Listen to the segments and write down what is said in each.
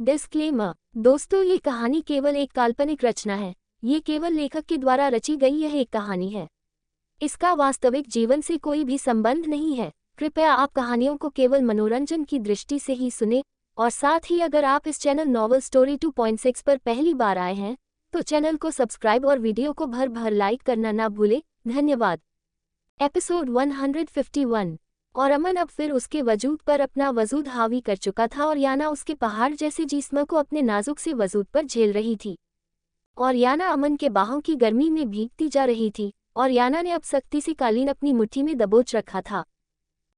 Disclaimer. दोस्तों, ये कहानी केवल एक काल्पनिक रचना है। ये केवल लेखक के द्वारा रची गई यह एक कहानी है। इसका वास्तविक जीवन से कोई भी संबंध नहीं है। कृपया आप कहानियों को केवल मनोरंजन की दृष्टि से ही सुने, और साथ ही अगर आप इस चैनल नॉवल स्टोरी 2.6 पर पहली बार आए हैं तो चैनल को सब्सक्राइब और वीडियो को भर भर लाइक करना ना भूलें। धन्यवाद। एपिसोड 151। और अमन अब फिर उसके वजूद पर अपना वजूद हावी कर चुका था और याना उसके पहाड़ जैसे जिस्म को अपने नाजुक से वजूद पर झेल रही थी। और याना अमन के बाहों की गर्मी में भीगती जा रही थी, और याना ने अब सख्ती से कालीन अपनी मुट्ठी में दबोच रखा था।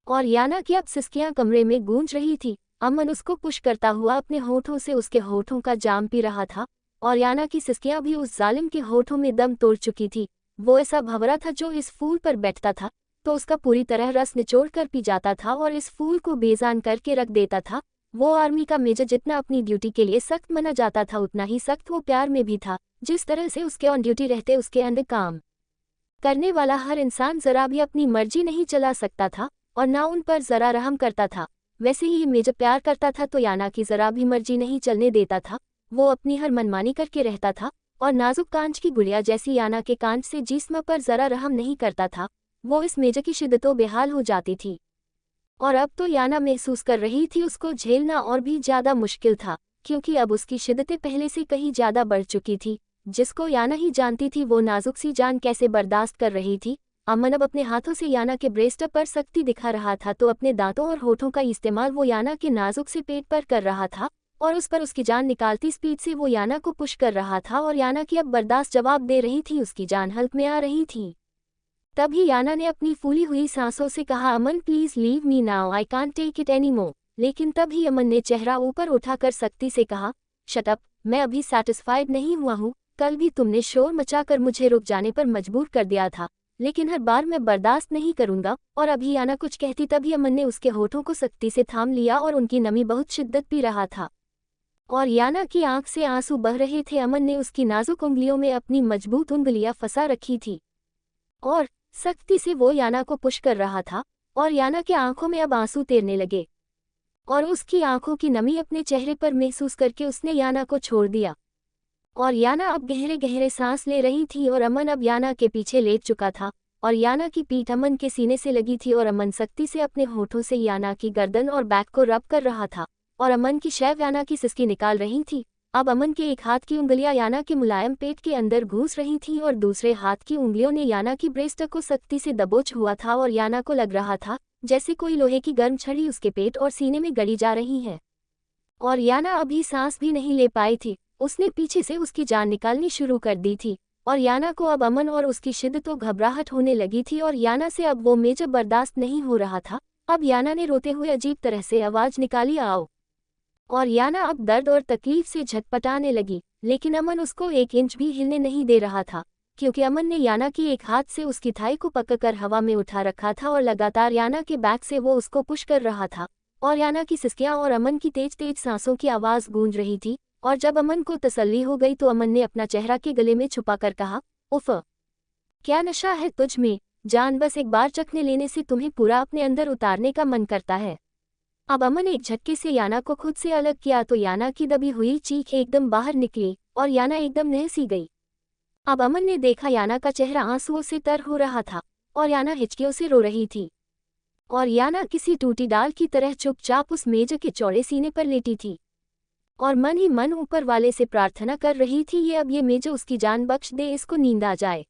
और याना की अब सिसकियां कमरे में गूंज रही थी। अमन उसको पुश करता हुआ अपने होठों से उसके होठों का जाम पी रहा था, और याना की सिसकियां भी उस जालिम के होठों में दम तोड़ चुकी थी। वो ऐसा भंवरा था जो इस फूल पर बैठता था तो उसका पूरी तरह रस निचोड़ कर पी जाता था और इस फूल को बेजान करके रख देता था। वो आर्मी का मेजर जितना अपनी ड्यूटी के लिए सख्त माना जाता था, उतना ही सख्त वो प्यार में भी था। जिस तरह से उसके ऑन ड्यूटी रहते उसके अंदर काम करने वाला हर इंसान जरा भी अपनी मर्जी नहीं चला सकता था और ना उन पर जरा रहम करता था, वैसे ही ये मेजर प्यार करता था तो याना की जरा भी मर्जी नहीं चलने देता था। वो अपनी हर मनमानी करके रहता था और नाजुक कांच की गुड़िया जैसी याना के कांच से जिस्म पर जरा रहम नहीं करता था। वो इस मेजर की शिद्दतों बेहाल हो जाती थी, और अब तो याना महसूस कर रही थी उसको झेलना और भी ज्यादा मुश्किल था, क्योंकि अब उसकी शिद्दतें पहले से कहीं ज्यादा बढ़ चुकी थी। जिसको याना ही जानती थी वो नाजुक सी जान कैसे बर्दाश्त कर रही थी। अमन अब अपने हाथों से याना के ब्रेस्ट पर सख्ती दिखा रहा था तो अपने दांतों और होठों का इस्तेमाल वो याना के नाजुक से पेट पर कर रहा था, और उस पर उसकी जान निकालती स्पीड से वो याना को पुश कर रहा था। और याना की अब बर्दाश्त जवाब दे रही थी, उसकी जान हल्क में आ रही थी। तभी याना ने अपनी फूली हुई सांसों से कहा, Aman please leave me now, I can't take it any more. लेकिन तभी अमन ने चेहरा ऊपर उठाकर सख्ती से कहा, शट अप, मैं अभी सैटिस्फाइड नहीं हुआ हूँ। कल भी तुमने शोर मचाकर मुझे रुक जाने पर मजबूर कर दिया था, लेकिन हर बार मैं बर्दाश्त नहीं करूंगा। और अभी याना कुछ कहती तभी अमन ने उसके होठों को सख्ती से थाम लिया और उनकी नमी बहुत शिद्दत पी रहा था, और याना की आंख से आंसू बह रहे थे। अमन ने उसकी नाजुक उंगलियों में अपनी मजबूत उंगलियां फंसा रखी थी और सख्ती से वो याना को पुश कर रहा था, और याना के आंखों में अब आंसू तैरने लगे, और उसकी आंखों की नमी अपने चेहरे पर महसूस करके उसने याना को छोड़ दिया। और याना अब गहरे गहरे सांस ले रही थी और अमन अब याना के पीछे लेट चुका था, और याना की पीठ अमन के सीने से लगी थी, और अमन सख्ती से अपने होठों से याना की गर्दन और बैक को रब कर रहा था, और अमन की शैव याना की सिसकी निकाल रही थी। अब अमन के एक हाथ की उंगलियां याना के मुलायम पेट के अंदर घुस रही थीं और दूसरे हाथ की उंगलियों ने याना की ब्रेस्ट को सख्ती से दबोच हुआ था, और याना को लग रहा था जैसे कोई लोहे की गर्म छड़ी उसके पेट और सीने में गड़ी जा रही है। और याना अभी सांस भी नहीं ले पाई थी, उसने पीछे से उसकी जान निकालनी शुरू कर दी थी, और याना को अब अमन और उसकी शिद्दतों घबराहट होने लगी थी, और याना से अब वो मेजर बर्दाश्त नहीं हो रहा था। अब याना ने रोते हुए अजीब तरह से आवाज निकाली, आओ। और याना अब दर्द और तकलीफ से झटपटाने लगी, लेकिन अमन उसको 1 इंच भी हिलने नहीं दे रहा था, क्योंकि अमन ने याना की एक हाथ से उसकी थाई को पकड़कर हवा में उठा रखा था और लगातार याना के बैक से वो उसको पुश कर रहा था। और याना की सिसकियां और अमन की तेज तेज सांसों की आवाज गूंज रही थी, और जब अमन को तसल्ली हो गई तो अमन ने अपना चेहरा के गले में छुपाकर कहा, उफ, क्या नशा है तुझ में जान, बस एक बार चखने लेने से तुम्हें पूरा अपने अंदर उतारने का मन करता है। अब अमन एक झटके से याना को खुद से अलग किया तो याना की दबी हुई चीख एकदम बाहर निकली और याना एकदम नहसी गई। अब अमन ने देखा याना का चेहरा आंसुओं से तर हो रहा था और याना हिचकियों से रो रही थी, और याना किसी टूटी डाल की तरह चुपचाप उस मेज के चौड़े सीने पर लेटी थी और मन ही मन ऊपर वाले से प्रार्थना कर रही थी, ये अब ये मेज उसकी जान बख्श दे, इसको नींद आ जाए,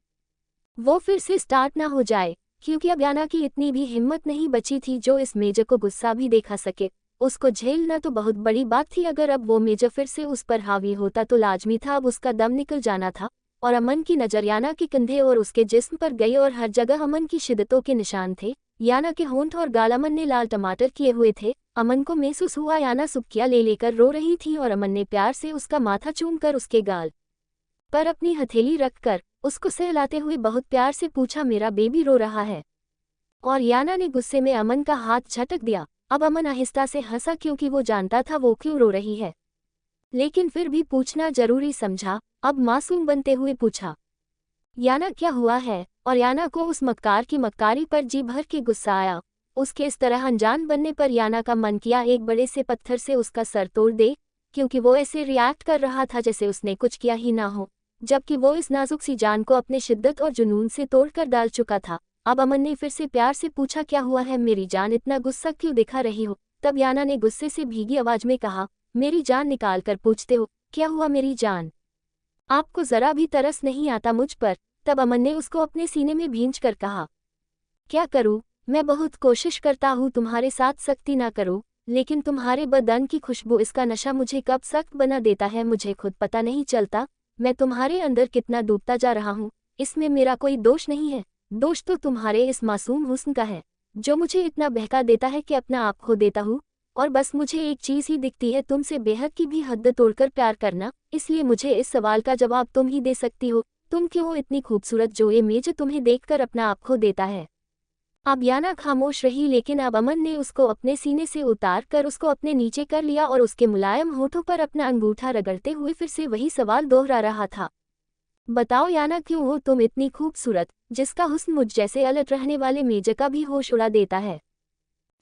वो फिर से स्टार्ट ना हो जाए, क्योंकि अब याना की इतनी भी हिम्मत नहीं बची थी जो इस मेजर को गुस्सा भी देखा सके। उसको झेलना तो बहुत बड़ी बात थी, अगर अब वो मेजर फिर से उस पर हावी होता तो लाजमी था अब उसका दम निकल जाना था। और अमन की नजर याना के कंधे और उसके जिस्म पर गई, और हर जगह अमन की शिद्दतों के निशान थे। याना के होंठ और गाल अमन ने लाल टमाटर किए हुए थे। अमन को महसूस हुआ याना सुबकिया ले लेकर रो रही थी, और अमन ने प्यार से उसका माथा चूमकर उसके गाल पर अपनी हथेली रखकर उसको सहलाते हुए बहुत प्यार से पूछा, मेरा बेबी रो रहा है। और याना ने गुस्से में अमन का हाथ झटक दिया। अब अमन आहिस्ता से हंसा, क्योंकि वो जानता था वो क्यों रो रही है, लेकिन फिर भी पूछना जरूरी समझा। अब मासूम बनते हुए पूछा, याना क्या हुआ है? और याना को उस मक्कार की मक्कारी पर जी भर के गुस्सा आया। उसके इस तरह अनजान बनने पर याना का मन किया एक बड़े से पत्थर से उसका सर तोड़ दे, क्योंकि वो ऐसे रिएक्ट कर रहा था जैसे उसने कुछ किया ही ना हो, जबकि वो इस नाजुक सी जान को अपने शिद्दत और जुनून से तोड़कर डाल चुका था। अब अमन ने फिर से प्यार से पूछा, क्या हुआ है मेरी जान, इतना गुस्सा क्यों दिखा रही हो? तब याना ने गुस्से से भीगी आवाज में कहा, मेरी जान निकाल कर पूछते हो, क्या हुआ मेरी जान? आपको जरा भी तरस नहीं आता मुझ पर? तब अमन ने उसको अपने सीने में भींच कर कहा, क्या करूं, मैं बहुत कोशिश करता हूं तुम्हारे साथ सख्ती ना करूं, लेकिन तुम्हारे बदन की खुशबू, इसका नशा मुझे कब सख्त बना देता है मुझे खुद पता नहीं चलता। मैं तुम्हारे अंदर कितना डूबता जा रहा हूं, इसमें मेरा कोई दोष नहीं है। दोष तो तुम्हारे इस मासूम हुस्न का है, जो मुझे इतना बहका देता है कि अपना आप खो देता हूँ। और बस मुझे एक चीज़ ही दिखती है, तुमसे बेहद की भी हद तोड़कर प्यार करना। इसलिए मुझे इस सवाल का जवाब तुम ही दे सकती हो, तुम क्यों हो इतनी खूबसूरत जो ये मेज तुम्हें देखकर अपना आप खो देता है? अब याना खामोश रही, लेकिन अब अमन ने उसको अपने सीने से उतार कर उसको अपने नीचे कर लिया और उसके मुलायम होठों पर अपना अंगूठा रगड़ते हुए फिर से वही सवाल दोहरा रहा था, बताओ याना, क्यों हो तुम इतनी खूबसूरत, जिसका हुस्न मुझ जैसे अलट रहने वाले मेज का भी होश उड़ा देता है,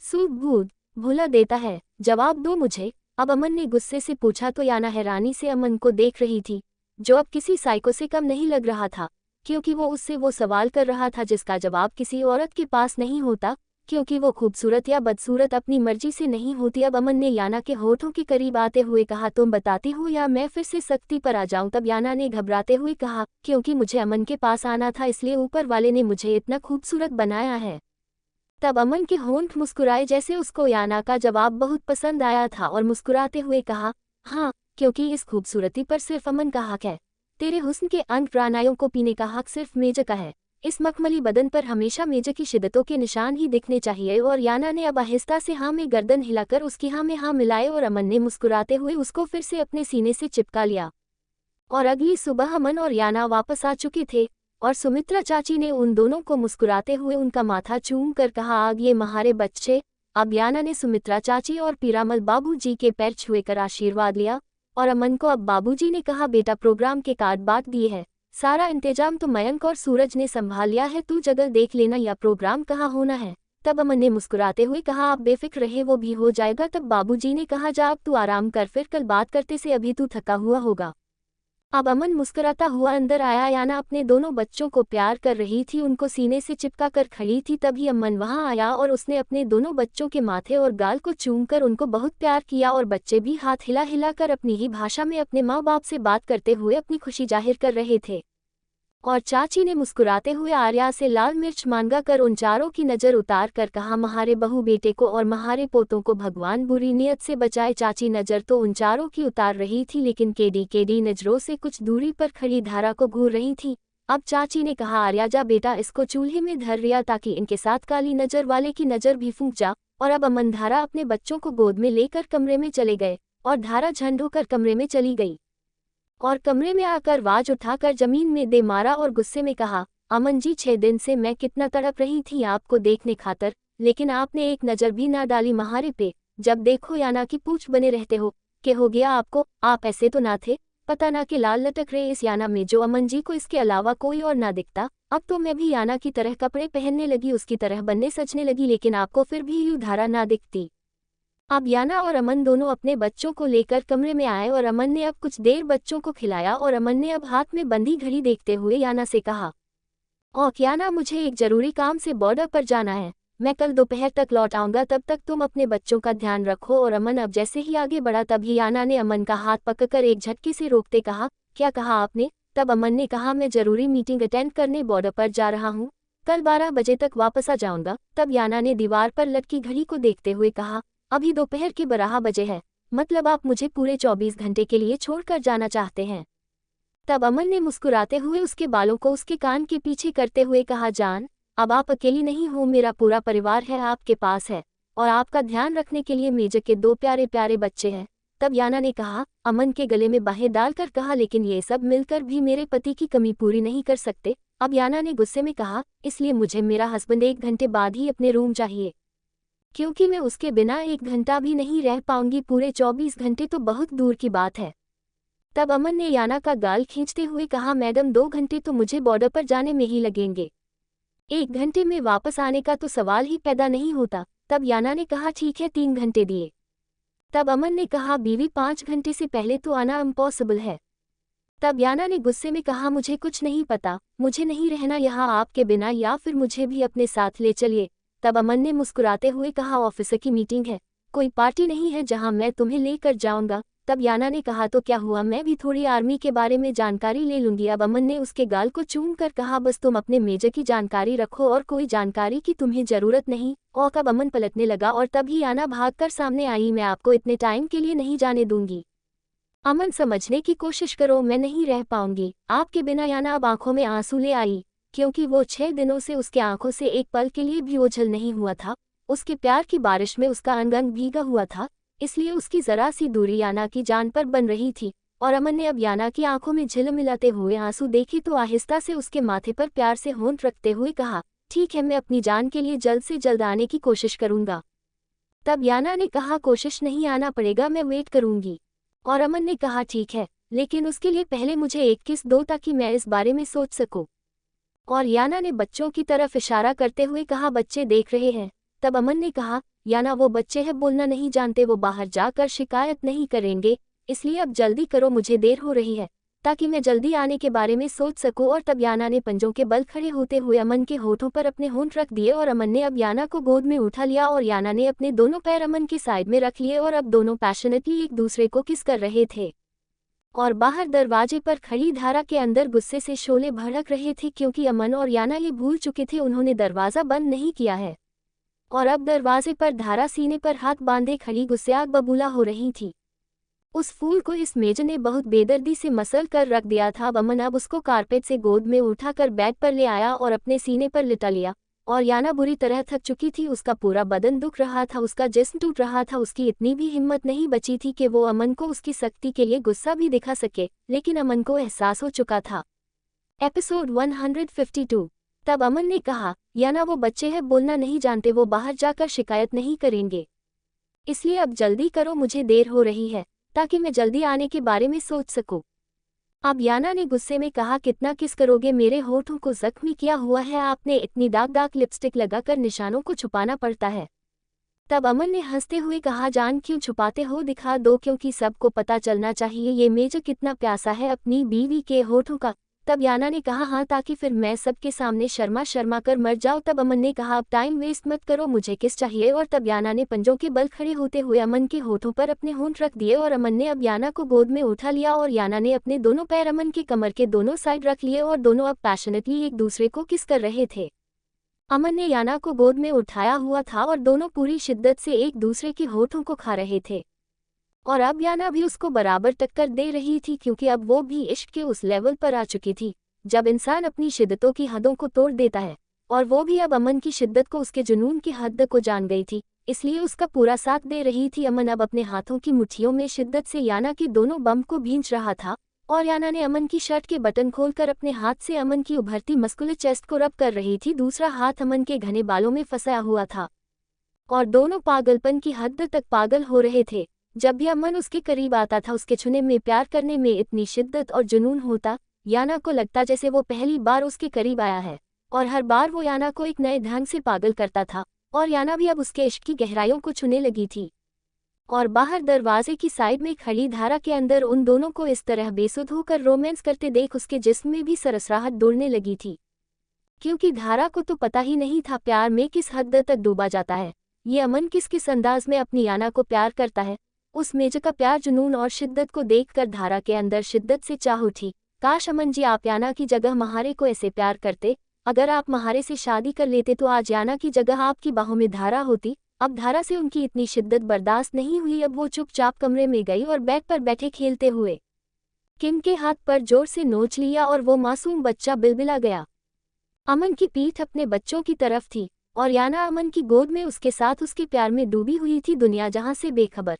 सूध-बूध भुला देता है? जवाब दो मुझे। अब अमन ने गुस्से से पूछा तो याना हैरानी से अमन को देख रही थी, जो अब किसी साइको से कम नहीं लग रहा था, क्योंकि वो उससे वो सवाल कर रहा था जिसका जवाब किसी औरत के पास नहीं होता, क्योंकि वो खूबसूरत या बदसूरत अपनी मर्जी से नहीं होती। अब अमन ने याना के होठों के करीब आते हुए कहा, तुम बताती हो या मैं फिर से सख्ती पर आ जाऊं? तब याना ने घबराते हुए कहा, क्योंकि मुझे अमन के पास आना था, इसलिए ऊपर वाले ने मुझे इतना खूबसूरत बनाया है। तब अमन के होंठ मुस्कुराए जैसे उसको याना का जवाब बहुत पसंद आया था और मुस्कुराते हुए कहा, हाँ, क्योंकि इस खूबसूरती पर सिर्फ अमन का हक है। तेरे हुस्न के अंग प्राणायों को पीने का हक सिर्फ मेज का है। इस मखमली बदन पर हमेशा मेज की शिद्दतों के निशान ही दिखने चाहिए। और याना ने अब आहिस्ता से हाँ में गर्दन हिलाकर उसकी हाँ में हाँ मिलाए और अमन ने मुस्कुराते हुए उसको फिर से अपने सीने से चिपका लिया। और अगली सुबह अमन और याना वापस आ चुके थे और सुमित्रा चाची ने उन दोनों को मुस्कुराते हुए उनका माथा चूम कर कहा, आग ये महारे बच्चे। अब याना ने सुमित्रा चाची और पीरामल बाबूजी के पैर छुए कर आशीर्वाद लिया और अमन को अब बाबूजी ने कहा, बेटा प्रोग्राम के कार्ड बांट दिए हैं, सारा इंतजाम तो मयंक और सूरज ने संभाल लिया है, तू जगह देख लेना या प्रोग्राम कहाँ होना है। तब अमन ने मुस्कुराते हुए कहा, आप बेफिक्र रहे, वो भी हो जाएगा। तब बाबूजी ने कहा, जा अब तू आराम कर, फिर कल बात करते से अभी तू थका हुआ होगा। अब अमन मुस्कुराता हुआ अंदर आया। याना अपने दोनों बच्चों को प्यार कर रही थी, उनको सीने से चिपका कर खड़ी थी। तभी अमन वहां आया और उसने अपने दोनों बच्चों के माथे और गाल को चूमकर उनको बहुत प्यार किया और बच्चे भी हाथ हिला हिला कर अपनी ही भाषा में अपने माँ बाप से बात करते हुए अपनी खुशी जाहिर कर रहे थे। और चाची ने मुस्कुराते हुए आर्या से लाल मिर्च मांगा कर उन चारों की नज़र उतार कर कहा, महारे बहू बेटे को और महारे पोतों को भगवान बुरी नियत से बचाए। चाची नज़र तो उन चारों की उतार रही थी, लेकिन केडी नज़रों से कुछ दूरी पर खड़ी धारा को घूर रही थी। अब चाची ने कहा, आर्या जा बेटा, इसको चूल्हे में धर रिया ताकि इनके साथ काली नज़र वाले की नज़र भी फूंक जा। और अब अमन धारा अपने बच्चों को गोद में लेकर कमरे में चले गए और धारा झंड होकर कमरे में चली गई और कमरे में आकर आवाज उठाकर जमीन में दे मारा और गुस्से में कहा, अमन जी, 6 दिन से मैं कितना तड़प रही थी आपको देखने खातर, लेकिन आपने एक नज़र भी ना डाली महारे पे। जब देखो याना की पूछ बने रहते हो, के हो गया आपको? आप ऐसे तो ना थे, पता ना कि लाल लटक रहे इस याना में जो अमन जी को इसके अलावा कोई और ना दिखता। अब तो मैं भी याना की तरह कपड़े पहनने लगी, उसकी तरह बनने सजने लगी, लेकिन आपको फिर भी यूं धारा ना दिखती। अब याना और अमन दोनों अपने बच्चों को लेकर कमरे में आए और अमन ने अब कुछ देर बच्चों को खिलाया और अमन ने अब हाथ में बंधी घड़ी देखते हुए याना से कहा, ओ याना, मुझे एक जरूरी काम से बॉर्डर पर जाना है, मैं कल दोपहर तक लौट आऊंगा, तब तक तुम अपने बच्चों का ध्यान रखो। और अमन अब जैसे ही आगे बढ़ा तभी याना ने अमन का हाथ पकड़कर एक झटके से रोकते कहा, क्या कहा आपने? तब अमन ने कहा, मैं जरूरी मीटिंग अटेंड करने बॉर्डर पर जा रहा हूँ, कल 12 बजे तक वापस आ जाऊंगा। तब याना ने दीवार पर लटकी घड़ी को देखते हुए कहा, अभी दोपहर के 12 बजे है, मतलब आप मुझे पूरे 24 घंटे के लिए छोड़कर जाना चाहते हैं? तब अमन ने मुस्कुराते हुए उसके बालों को उसके कान के पीछे करते हुए कहा, जान, अब आप अकेली नहीं हो, मेरा पूरा परिवार है आपके पास है और आपका ध्यान रखने के लिए मेजर के 2 प्यारे प्यारे बच्चे हैं। तब याना ने कहा, अमन के गले में बाहें डालकर कहा, लेकिन ये सब मिलकर भी मेरे पति की कमी पूरी नहीं कर सकते। अब याना ने गुस्से में कहा, इसलिए मुझे मेरा हस्बैंड 1 घंटे बाद ही अपने रूम चाहिए, क्योंकि मैं उसके बिना 1 घंटा भी नहीं रह पाऊंगी, पूरे 24 घंटे तो बहुत दूर की बात है। तब अमन ने याना का गाल खींचते हुए कहा, मैडम 2 घंटे तो मुझे बॉर्डर पर जाने में ही लगेंगे, 1 घंटे में वापस आने का तो सवाल ही पैदा नहीं होता। तब याना ने कहा, ठीक है 3 घंटे दिए। तब अमन ने कहा बीवी 5 घंटे से पहले तो आना इम्पॉसिबल है। तब याना ने गुस्से में कहा मुझे कुछ नहीं पता, मुझे नहीं रहना यहाँ आपके बिना, या फिर मुझे भी अपने साथ ले चलिए। तब अमन ने मुस्कुराते हुए कहा ऑफिसर की मीटिंग है, कोई पार्टी नहीं है जहाँ मैं तुम्हें लेकर जाऊंगा। तब याना ने कहा तो क्या हुआ, मैं भी थोड़ी आर्मी के बारे में जानकारी ले लूंगी। अब अमन ने उसके गाल को चूम कर कहा बस तुम अपने मेजर की जानकारी रखो और कोई जानकारी की तुम्हें जरूरत नहीं। और कब अमन पलटने लगा और तभी याना भागकर सामने आई, मैं आपको इतने टाइम के लिए नहीं जाने दूंगी। अमन समझने की कोशिश करो, मैं नहीं रह पाऊंगी आपके बिना। याना अब आंखों में आंसू ले आई, क्योंकि वो 6 दिनों से उसके आंखों से एक पल के लिए भी ओझल नहीं हुआ था। उसके प्यार की बारिश में उसका अंग अंग भीगा हुआ था, इसलिए उसकी जरा सी दूरी याना की जान पर बन रही थी। और अमन ने अब याना की आंखों में झिलमिलाते हुए आंसू देखे तो आहिस्ता से उसके माथे पर प्यार से होंठ रखते हुए कहा ठीक है, मैं अपनी जान के लिए जल्द से जल्द आने की कोशिश करूंगा। तब याना ने कहा कोशिश नहीं, आना पड़ेगा, मैं वेट करूंगी। और अमन ने कहा ठीक है, लेकिन उसके लिए पहले मुझे एक किस दो ताकि मैं इस बारे में सोच सकूं। और याना ने बच्चों की तरफ इशारा करते हुए कहा बच्चे देख रहे हैं। तब अमन ने कहा याना वो बच्चे हैं, बोलना नहीं जानते, वो बाहर जाकर शिकायत नहीं करेंगे, इसलिए अब जल्दी करो, मुझे देर हो रही है, ताकि मैं जल्दी आने के बारे में सोच सकूं। और तब याना ने पंजों के बल खड़े होते हुए अमन के होठों पर अपने होंठ रख दिए और अमन ने अब याना को गोद में उठा लिया और याना ने अपने दोनों पैर अमन की साइड में रख लिए और अब दोनों पैशनेटली एक दूसरे को किस कर रहे थे। और बाहर दरवाजे पर खड़ी धारा के अंदर गुस्से से शोले भड़क रहे थे, क्योंकि अमन और याना ये भूल चुके थे उन्होंने दरवाज़ा बंद नहीं किया है। और अब दरवाजे पर धारा सीने पर हाथ बांधे खड़ी गुस्सेआग बबूला हो रही थी। उस फूल को इस मेजर ने बहुत बेदर्दी से मसल कर रख दिया था। अब अमन अब उसको कारपेट से गोद में उठाकर बेड पर ले आया और अपने सीने पर लिटा लिया। और याना बुरी तरह थक चुकी थी, उसका पूरा बदन दुख रहा था, उसका जिस्म टूट रहा था, उसकी इतनी भी हिम्मत नहीं बची थी कि वो अमन को उसकी सख्ती के लिए गुस्सा भी दिखा सके, लेकिन अमन को एहसास हो चुका था। एपिसोड 152। तब अमन ने कहा याना वो बच्चे हैं, बोलना नहीं जानते, वो बाहर जाकर शिकायत नहीं करेंगे, इसलिए अब जल्दी करो, मुझे देर हो रही है, ताकि मैं जल्दी आने के बारे में सोच सकूं। अब याना ने गुस्से में कहा कितना किस करोगे, मेरे होठों को जख्मी किया हुआ है आपने, इतनी दाग दाग लिपस्टिक लगाकर निशानों को छुपाना पड़ता है। तब अमन ने हंसते हुए कहा जान क्यों छुपाते हो, दिखा दो, क्योंकि सबको पता चलना चाहिए ये मेजर कितना प्यासा है अपनी बीवी के होठों का। तब याना ने कहा हाँ, ताकि फिर मैं सबके सामने शर्मा शर्मा कर मर जाऊं। तब अमन ने कहा अब टाइम वेस्ट मत करो, मुझे किस चाहिए। और तब याना ने पंजों के बल खड़े होते हुए अमन के होठों पर अपने होंठ रख दिए और अमन ने अब याना को गोद में उठा लिया और याना ने अपने दोनों पैर अमन के कमर के दोनों साइड रख लिए और दोनों अब पैशनेटली एक दूसरे को किस कर रहे थे। अमन ने याना को गोद में उठाया हुआ था और दोनों पूरी शिद्दत से एक दूसरे के होठों को खा रहे थे। और अब याना भी उसको बराबर टक्कर दे रही थी, क्योंकि अब वो भी इश्क के उस लेवल पर आ चुकी थी जब इंसान अपनी शिद्दतों की हदों को तोड़ देता है, और वो भी अब अमन की शिद्दत को, उसके जुनून की हद को जान गई थी, इसलिए उसका पूरा साथ दे रही थी। अमन अब अपने हाथों की मुट्ठियों में शिद्दत से याना के दोनों बम को भींच रहा था और याना ने अमन की शर्ट के बटन खोलकर अपने हाथ से अमन की उभरती मस्कुलर चेस्ट को रब कर रही थी, दूसरा हाथ अमन के घने बालों में फंसाया हुआ था और दोनों पागलपन की हद तक पागल हो रहे थे। जब भी अमन उसके करीब आता था, उसके छूने में, प्यार करने में इतनी शिद्दत और जुनून होता, याना को लगता जैसे वो पहली बार उसके करीब आया है, और हर बार वो याना को एक नए ढंग से पागल करता था और याना भी अब उसके इश्क की गहराइयों को छूने लगी थी। और बाहर दरवाजे की साइड में खड़ी धारा के अंदर उन दोनों को इस तरह बेसुध होकर रोमांस करते देख उसके जिस्म में भी सरसराहट दौड़ने लगी थी, क्योंकि धारा को तो पता ही नहीं था प्यार में किस हद तक डूबा जाता है, ये अमन किस किस अंदाज में अपनी याना को प्यार करता है। उस मेजर का प्यार, जुनून और शिद्दत को देखकर धारा के अंदर शिद्दत से चाह उठी, काश अमन जी आप याना की जगह महारे को ऐसे प्यार करते, अगर आप महारे से शादी कर लेते तो आज याना की जगह आपकी बाहों में धारा होती। अब धारा से उनकी इतनी शिद्दत बर्दाश्त नहीं हुई, अब वो चुपचाप कमरे में गई और बेड पर बैठे खेलते हुए किम के हाथ पर जोर से नोच लिया और वो मासूम बच्चा बिलबिला गया। अमन की पीठ अपने बच्चों की तरफ थी और याना अमन की गोद में उसके साथ उसके प्यार में डूबी हुई थी, दुनिया जहां से बेखबर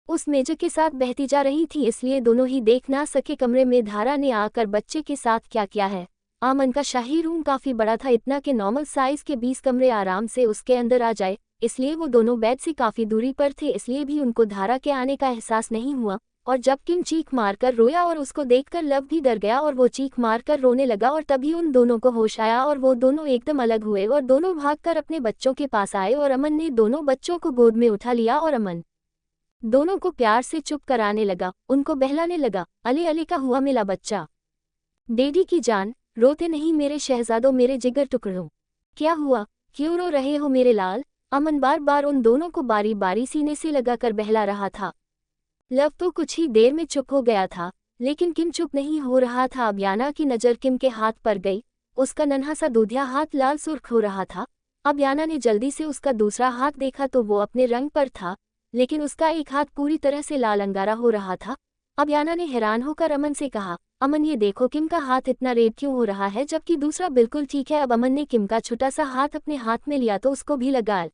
उस मेजर के साथ बहती जा रही थी, इसलिए दोनों ही देख ना सके कमरे में धारा ने आकर बच्चे के साथ क्या किया है। अमन का शाही रूम काफी बड़ा था, इतना के नॉर्मल साइज के 20 कमरे आराम से उसके अंदर आ जाए, इसलिए वो दोनों बेड से काफी दूरी पर थे, इसलिए भी उनको धारा के आने का एहसास नहीं हुआ। और जब किम चीख मारकर रोया और उसको देखकर लव भी डर गया और वो चीख मारकर रोने लगा, और तभी उन दोनों को होश आया और वो दोनों एकदम अलग हुए और दोनों भागकर अपने बच्चों के पास आए और अमन ने दोनों बच्चों को गोद में उठा लिया और अमन दोनों को प्यार से चुप कराने लगा, उनको बहलाने लगा। अले अले का हुआ मेरा बच्चा, डेडी की जान, रोते नहीं मेरे शहजादों, मेरे जिगर टुकड़ों। क्या हुआ, क्यों रो रहे हो मेरे लाल? अमन बार बार उन दोनों को बारी बारी सीने से लगाकर बहला रहा था। लव तो कुछ ही देर में चुप हो गया था, लेकिन किम चुप नहीं हो रहा था। अब याना की नज़र किम के हाथ पर गई। उसका नन्हा सा दूधिया हाथ लाल सुर्ख हो रहा था। अब याना ने जल्दी से उसका दूसरा हाथ देखा तो वो अपने रंग पर था, लेकिन उसका एक हाथ पूरी तरह से लाल अंगारा हो रहा था। अब याना ने हैरान होकर अमन से कहा, अमन ये देखो किम का हाथ इतना रेड क्यों हो रहा है जबकि दूसरा बिल्कुल ठीक है। अब अमन ने किम का छोटा सा हाथ अपने हाथ में लिया तो उसको भी लगा।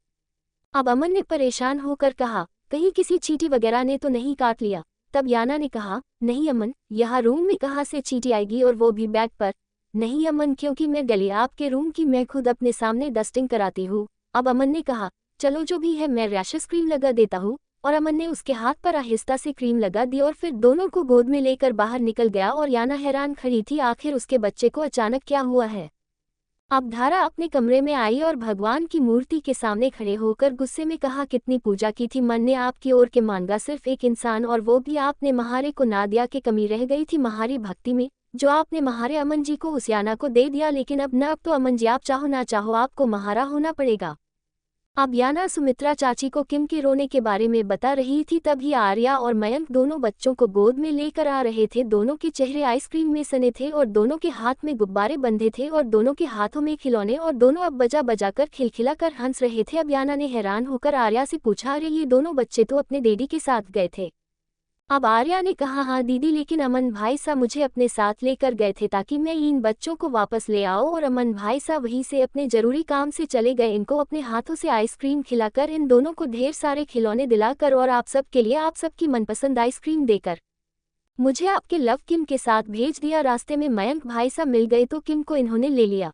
अब अमन ने परेशान होकर कहा, कहीं किसी चींटी वगैरह ने तो नहीं काट लिया। तब याना ने कहा, नहीं अमन, यहाँ रूम में कहाँ से चींटी आएगी, और वो भी बैग पर। नहीं अमन, क्योंकि मैं गली आपके रूम की मैं खुद अपने सामने डस्टिंग कराती हूँ। अब अमन ने कहा, चलो जो भी है मैं रैशेस क्रीम लगा देता हूँ। और अमन ने उसके हाथ पर आहिस्ता से क्रीम लगा दी और फिर दोनों को गोद में लेकर बाहर निकल गया। और याना हैरान खड़ी थी, आखिर उसके बच्चे को अचानक क्या हुआ है। अब धारा अपने कमरे में आई और भगवान की मूर्ति के सामने खड़े होकर गुस्से में कहा, कितनी पूजा की थी मन ने आपकी ओर के, मांगा सिर्फ एक इंसान और वो भी आपने महारे को ना दिया। के कमी रह गई थी महारी भक्ति में जो आपने महारे अमन जी को उस याना को दे दिया। लेकिन अब तो अमन जी आप चाहो ना चाहो आपको महारा होना पड़ेगा। अब याना सुमित्रा चाची को किम के रोने के बारे में बता रही थी, तभी आर्या और मयंक दोनों बच्चों को गोद में लेकर आ रहे थे। दोनों के चेहरे आइसक्रीम में सने थे और दोनों के हाथ में गुब्बारे बंधे थे और दोनों के हाथों में खिलौने, और दोनों अब बजा बजा कर खिलखिला कर हंस रहे थे। अब याना ने हैरान होकर आर्या से पूछा, अरे ये दोनों बच्चे तो अपने डैडी के साथ गए थे। अब आर्या ने कहा, हाँ दीदी, लेकिन अमन भाई सा मुझे अपने साथ लेकर गए थे ताकि मैं इन बच्चों को वापस ले आऊं, और अमन भाई सा वहीं से अपने जरूरी काम से चले गए। इनको अपने हाथों से आइसक्रीम खिलाकर, इन दोनों को ढेर सारे खिलौने दिलाकर और आप सब के लिए आप सबकी मनपसंद आइसक्रीम देकर मुझे आपके लव किम के साथ भेज दिया। रास्ते में मयंक भाई सा मिल गए तो किम को इन्होंने ले लिया।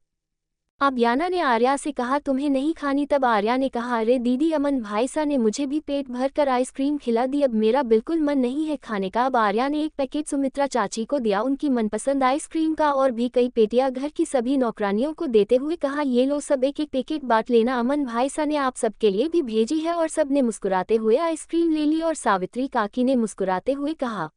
अब याना ने आर्या से कहा, तुम्हें नहीं खानी? तब आर्या ने कहा, अरे दीदी, अमन भाई सा ने मुझे भी पेट भर कर आइसक्रीम खिला दी, अब मेरा बिल्कुल मन नहीं है खाने का। अब आर्या ने एक पैकेट सुमित्रा चाची को दिया उनकी मनपसंद आइसक्रीम का, और भी कई पेटियां घर की सभी नौकरानियों को देते हुए कहा, ये लो सब एक एक पैकेट बांट लेना, अमन भाई सा ने आप सबके लिए भी भेजी है। और सब ने मुस्कुराते हुए आइसक्रीम ले ली। और सावित्री काकी ने मुस्कुराते हुए कहा,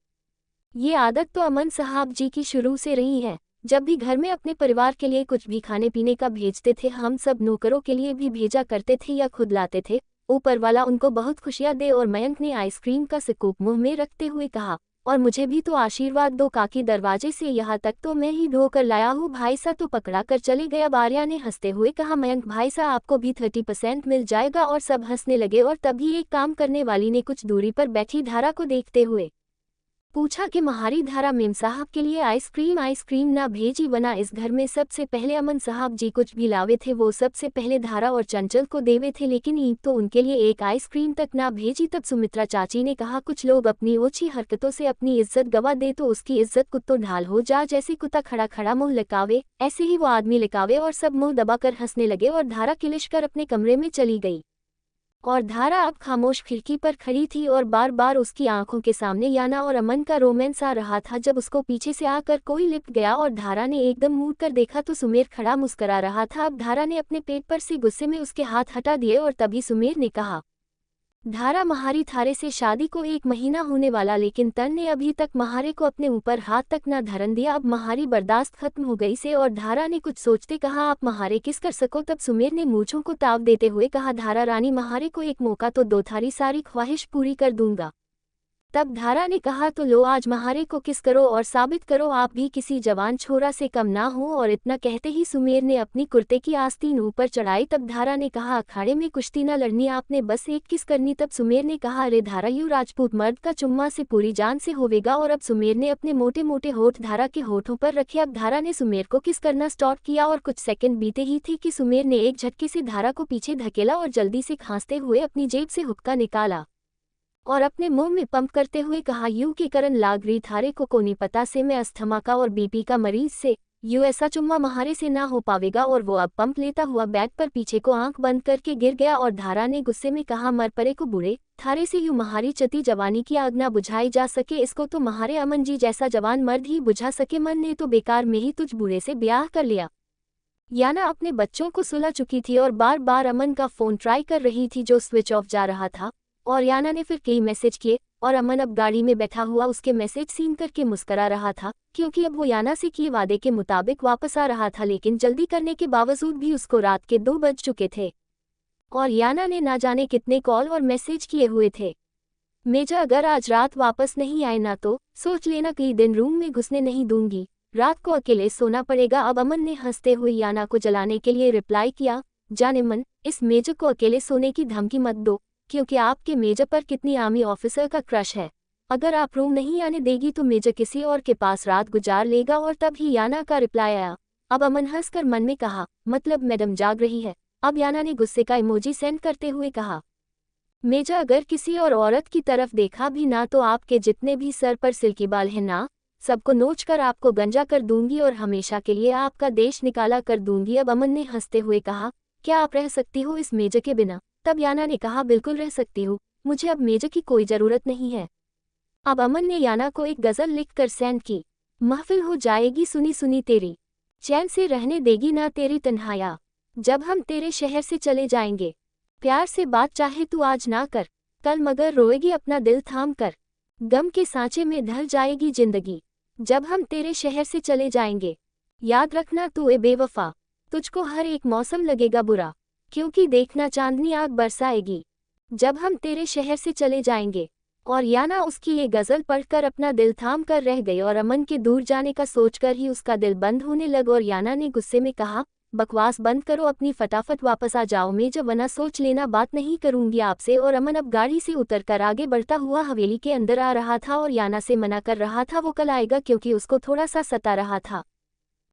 ये आदत तो अमन साहब जी की शुरू से रही है, जब भी घर में अपने परिवार के लिए कुछ भी खाने पीने का भेजते थे हम सब नौकरों के लिए भी भेजा करते थे या खुद लाते थे। ऊपर वाला उनको बहुत खुशियां दे। और मयंक ने आइसक्रीम का स्कूप मुंह में रखते हुए कहा, और मुझे भी तो आशीर्वाद दो काकी, दरवाजे से यहाँ तक तो मैं ही ढोकर लाया हूँ, भाई सा तो पकड़ा कर चले गए। अब आर्या ने हंसते हुए कहा, मयंक भाई सा आपको भी 30% मिल जाएगा। और सब हंसने लगे। और तभी एक काम करने वाली ने कुछ दूरी पर बैठी धारा को देखते हुए पूछा कि महारी धारा, मेम साहब के लिए आइसक्रीम ना भेजी, वना इस घर में सबसे पहले अमन साहब जी कुछ भी लावे थे वो सबसे पहले धारा और चंचल को देवे थे, लेकिन ईद तो उनके लिए एक आइसक्रीम तक ना भेजी। तब सुमित्रा चाची ने कहा, कुछ लोग अपनी ओछी हरकतों से अपनी इज्जत गवा दे तो उसकी इज्जत कुत्तों ढाल हो जा, जैसे कुत्ता खड़ा खड़ा मुंह लकावे ऐसे ही वो आदमी लकावे। और सब मुंह दबाकर हंसने लगे और धारा किलिश कर अपने कमरे में चली गई। और धारा अब खामोश खिड़की पर खड़ी थी और बार बार उसकी आंखों के सामने याना और अमन का रोमांस आ रहा था। जब उसको पीछे से आकर कोई लिपट गया और धारा ने एकदम मुड़ कर देखा तो सुमेर खड़ा मुस्करा रहा था। अब धारा ने अपने पेट पर से गुस्से में उसके हाथ हटा दिए और तभी सुमेर ने कहा, धारा, महारी थारे से शादी को 1 महीना होने वाला, लेकिन तन ने अभी तक महारे को अपने ऊपर हाथ तक न धरन दिया। अब महारी बर्दाश्त खत्म हो गई से। और धारा ने कुछ सोचते कहा, आप महारे किस कर सको? तब सुमेर ने मूंछों को ताव देते हुए कहा, धारा रानी, महारे को एक मौका तो दो, थारी सारी ख्वाहिश पूरी कर दूंगा। तब धारा ने कहा, तो लो आज महारे को किस करो और साबित करो आप भी किसी जवान छोरा से कम ना हो। और इतना कहते ही सुमेर ने अपनी कुर्ते की आस्तीन ऊपर चढ़ाई। तब धारा ने कहा, अखाड़े में कुश्ती न लड़नी, आपने बस एक किस करनी। तब सुमेर ने कहा, अरे धारा, यू राजपूत मर्द का चुम्मा से पूरी जान से होवेगा। और अब सुमेर ने अपने मोटे मोटे होठ धारा के होठों पर रखे। अब धारा ने सुमेर को किस करना स्टार्ट किया और कुछ सेकंड बीते ही थे कि सुमेर ने एक झटके से धारा को पीछे धकेला और जल्दी से खांसते हुए अपनी जेब से हुक्का निकाला और अपने मुंह में पंप करते हुए कहा, यू के करन लाग रही थारे को कोनी पता से मैं अस्थमा का और बीपी का मरीज से, यू ऐसा चुम्मा महारे से ना हो पावेगा। और वो अब पंप लेता हुआ बैग पर पीछे को आंख बंद करके गिर गया। और धारा ने गुस्से में कहा, मर परे को बूढ़े, थारे से यू महारी चती जवानी की आग ना बुझाई जा सके, इसको तो महारे अमन जी जैसा जवान मर्द ही बुझा सके। मन ने तो बेकार में ही तुझ बूढ़े से ब्याह कर लिया। याना अपने बच्चों को सुला चुकी थी और बार बार अमन का फोन ट्राई कर रही थी जो स्विच ऑफ जा रहा था। और याना ने फिर कई मैसेज किए और अमन अब गाड़ी में बैठा हुआ उसके मैसेज सीन करके मुस्करा रहा था, क्योंकि अब वो याना से किए वादे के मुताबिक वापस आ रहा था। लेकिन जल्दी करने के बावजूद भी उसको रात के 2 बज चुके थे और याना ने ना जाने कितने कॉल और मैसेज किए हुए थे। मेजा अगर आज रात वापस नहीं आए ना तो सोच लेना कई दिन रूम में घुसने नहीं दूंगी, रात को अकेले सोना पड़ेगा। अब अमन ने हंसते हुए याना को जलाने के लिए रिप्लाई किया, जाने मन, इस मेजर को अकेले सोने की धमकी मत दो, क्योंकि आपके मेजर पर कितनी आर्मी ऑफिसर का क्रश है। अगर आप रूम नहीं आने देगी तो मेजर किसी और के पास रात गुजार लेगा। और तब ही याना का रिप्लाई आया। अब अमन हंसकर मन में कहा, मतलब मैडम जाग रही है। अब याना ने गुस्से का इमोजी सेंड करते हुए कहा, मेजा अगर किसी और औरत की तरफ देखा भी ना तो आपके जितने भी सर पर सिल्की बाल हैं ना, सबको नोच कर आपको गंजा कर दूंगी और हमेशा के लिए आपका देश निकाला कर दूंगी। अब अमन ने हंसते हुए कहा, क्या आप रह सकती हो इस मेजर के बिना? तब याना ने कहा, बिल्कुल रह सकती हूँ, मुझे अब मेजर की कोई ज़रूरत नहीं है। अब अमन ने याना को एक गज़ल लिख कर सेंड की, महफिल हो जाएगी सुनी सुनी तेरी, चैन से रहने देगी ना तेरी तन्हाया, जब हम तेरे शहर से चले जाएंगे, प्यार से बात चाहे तू आज ना कर, कल मगर रोएगी अपना दिल थाम कर, गम के सांचे में ढल जाएगी जिंदगी, जब हम तेरे शहर से चले जाएंगे, याद रखना तू ए बेवफा, तुझको हर एक मौसम लगेगा बुरा, क्योंकि देखना चांदनी आग बरसाएगी, जब हम तेरे शहर से चले जाएंगे। और याना उसकी ये गज़ल पढ़कर अपना दिल थाम कर रह गई और अमन के दूर जाने का सोचकर ही उसका दिल बंद होने लगा। और याना ने गुस्से में कहा, बकवास बंद करो अपनी, फटाफट वापस आ जाओ मेजर, वरना सोच लेना बात नहीं करूंगी आपसे। और अमन अब गाड़ी से उतरकर आगे बढ़ता हुआ हवेली के अंदर आ रहा था और याना से मना कर रहा था वो कल आएगा, क्योंकि उसको थोड़ा सा सता रहा था।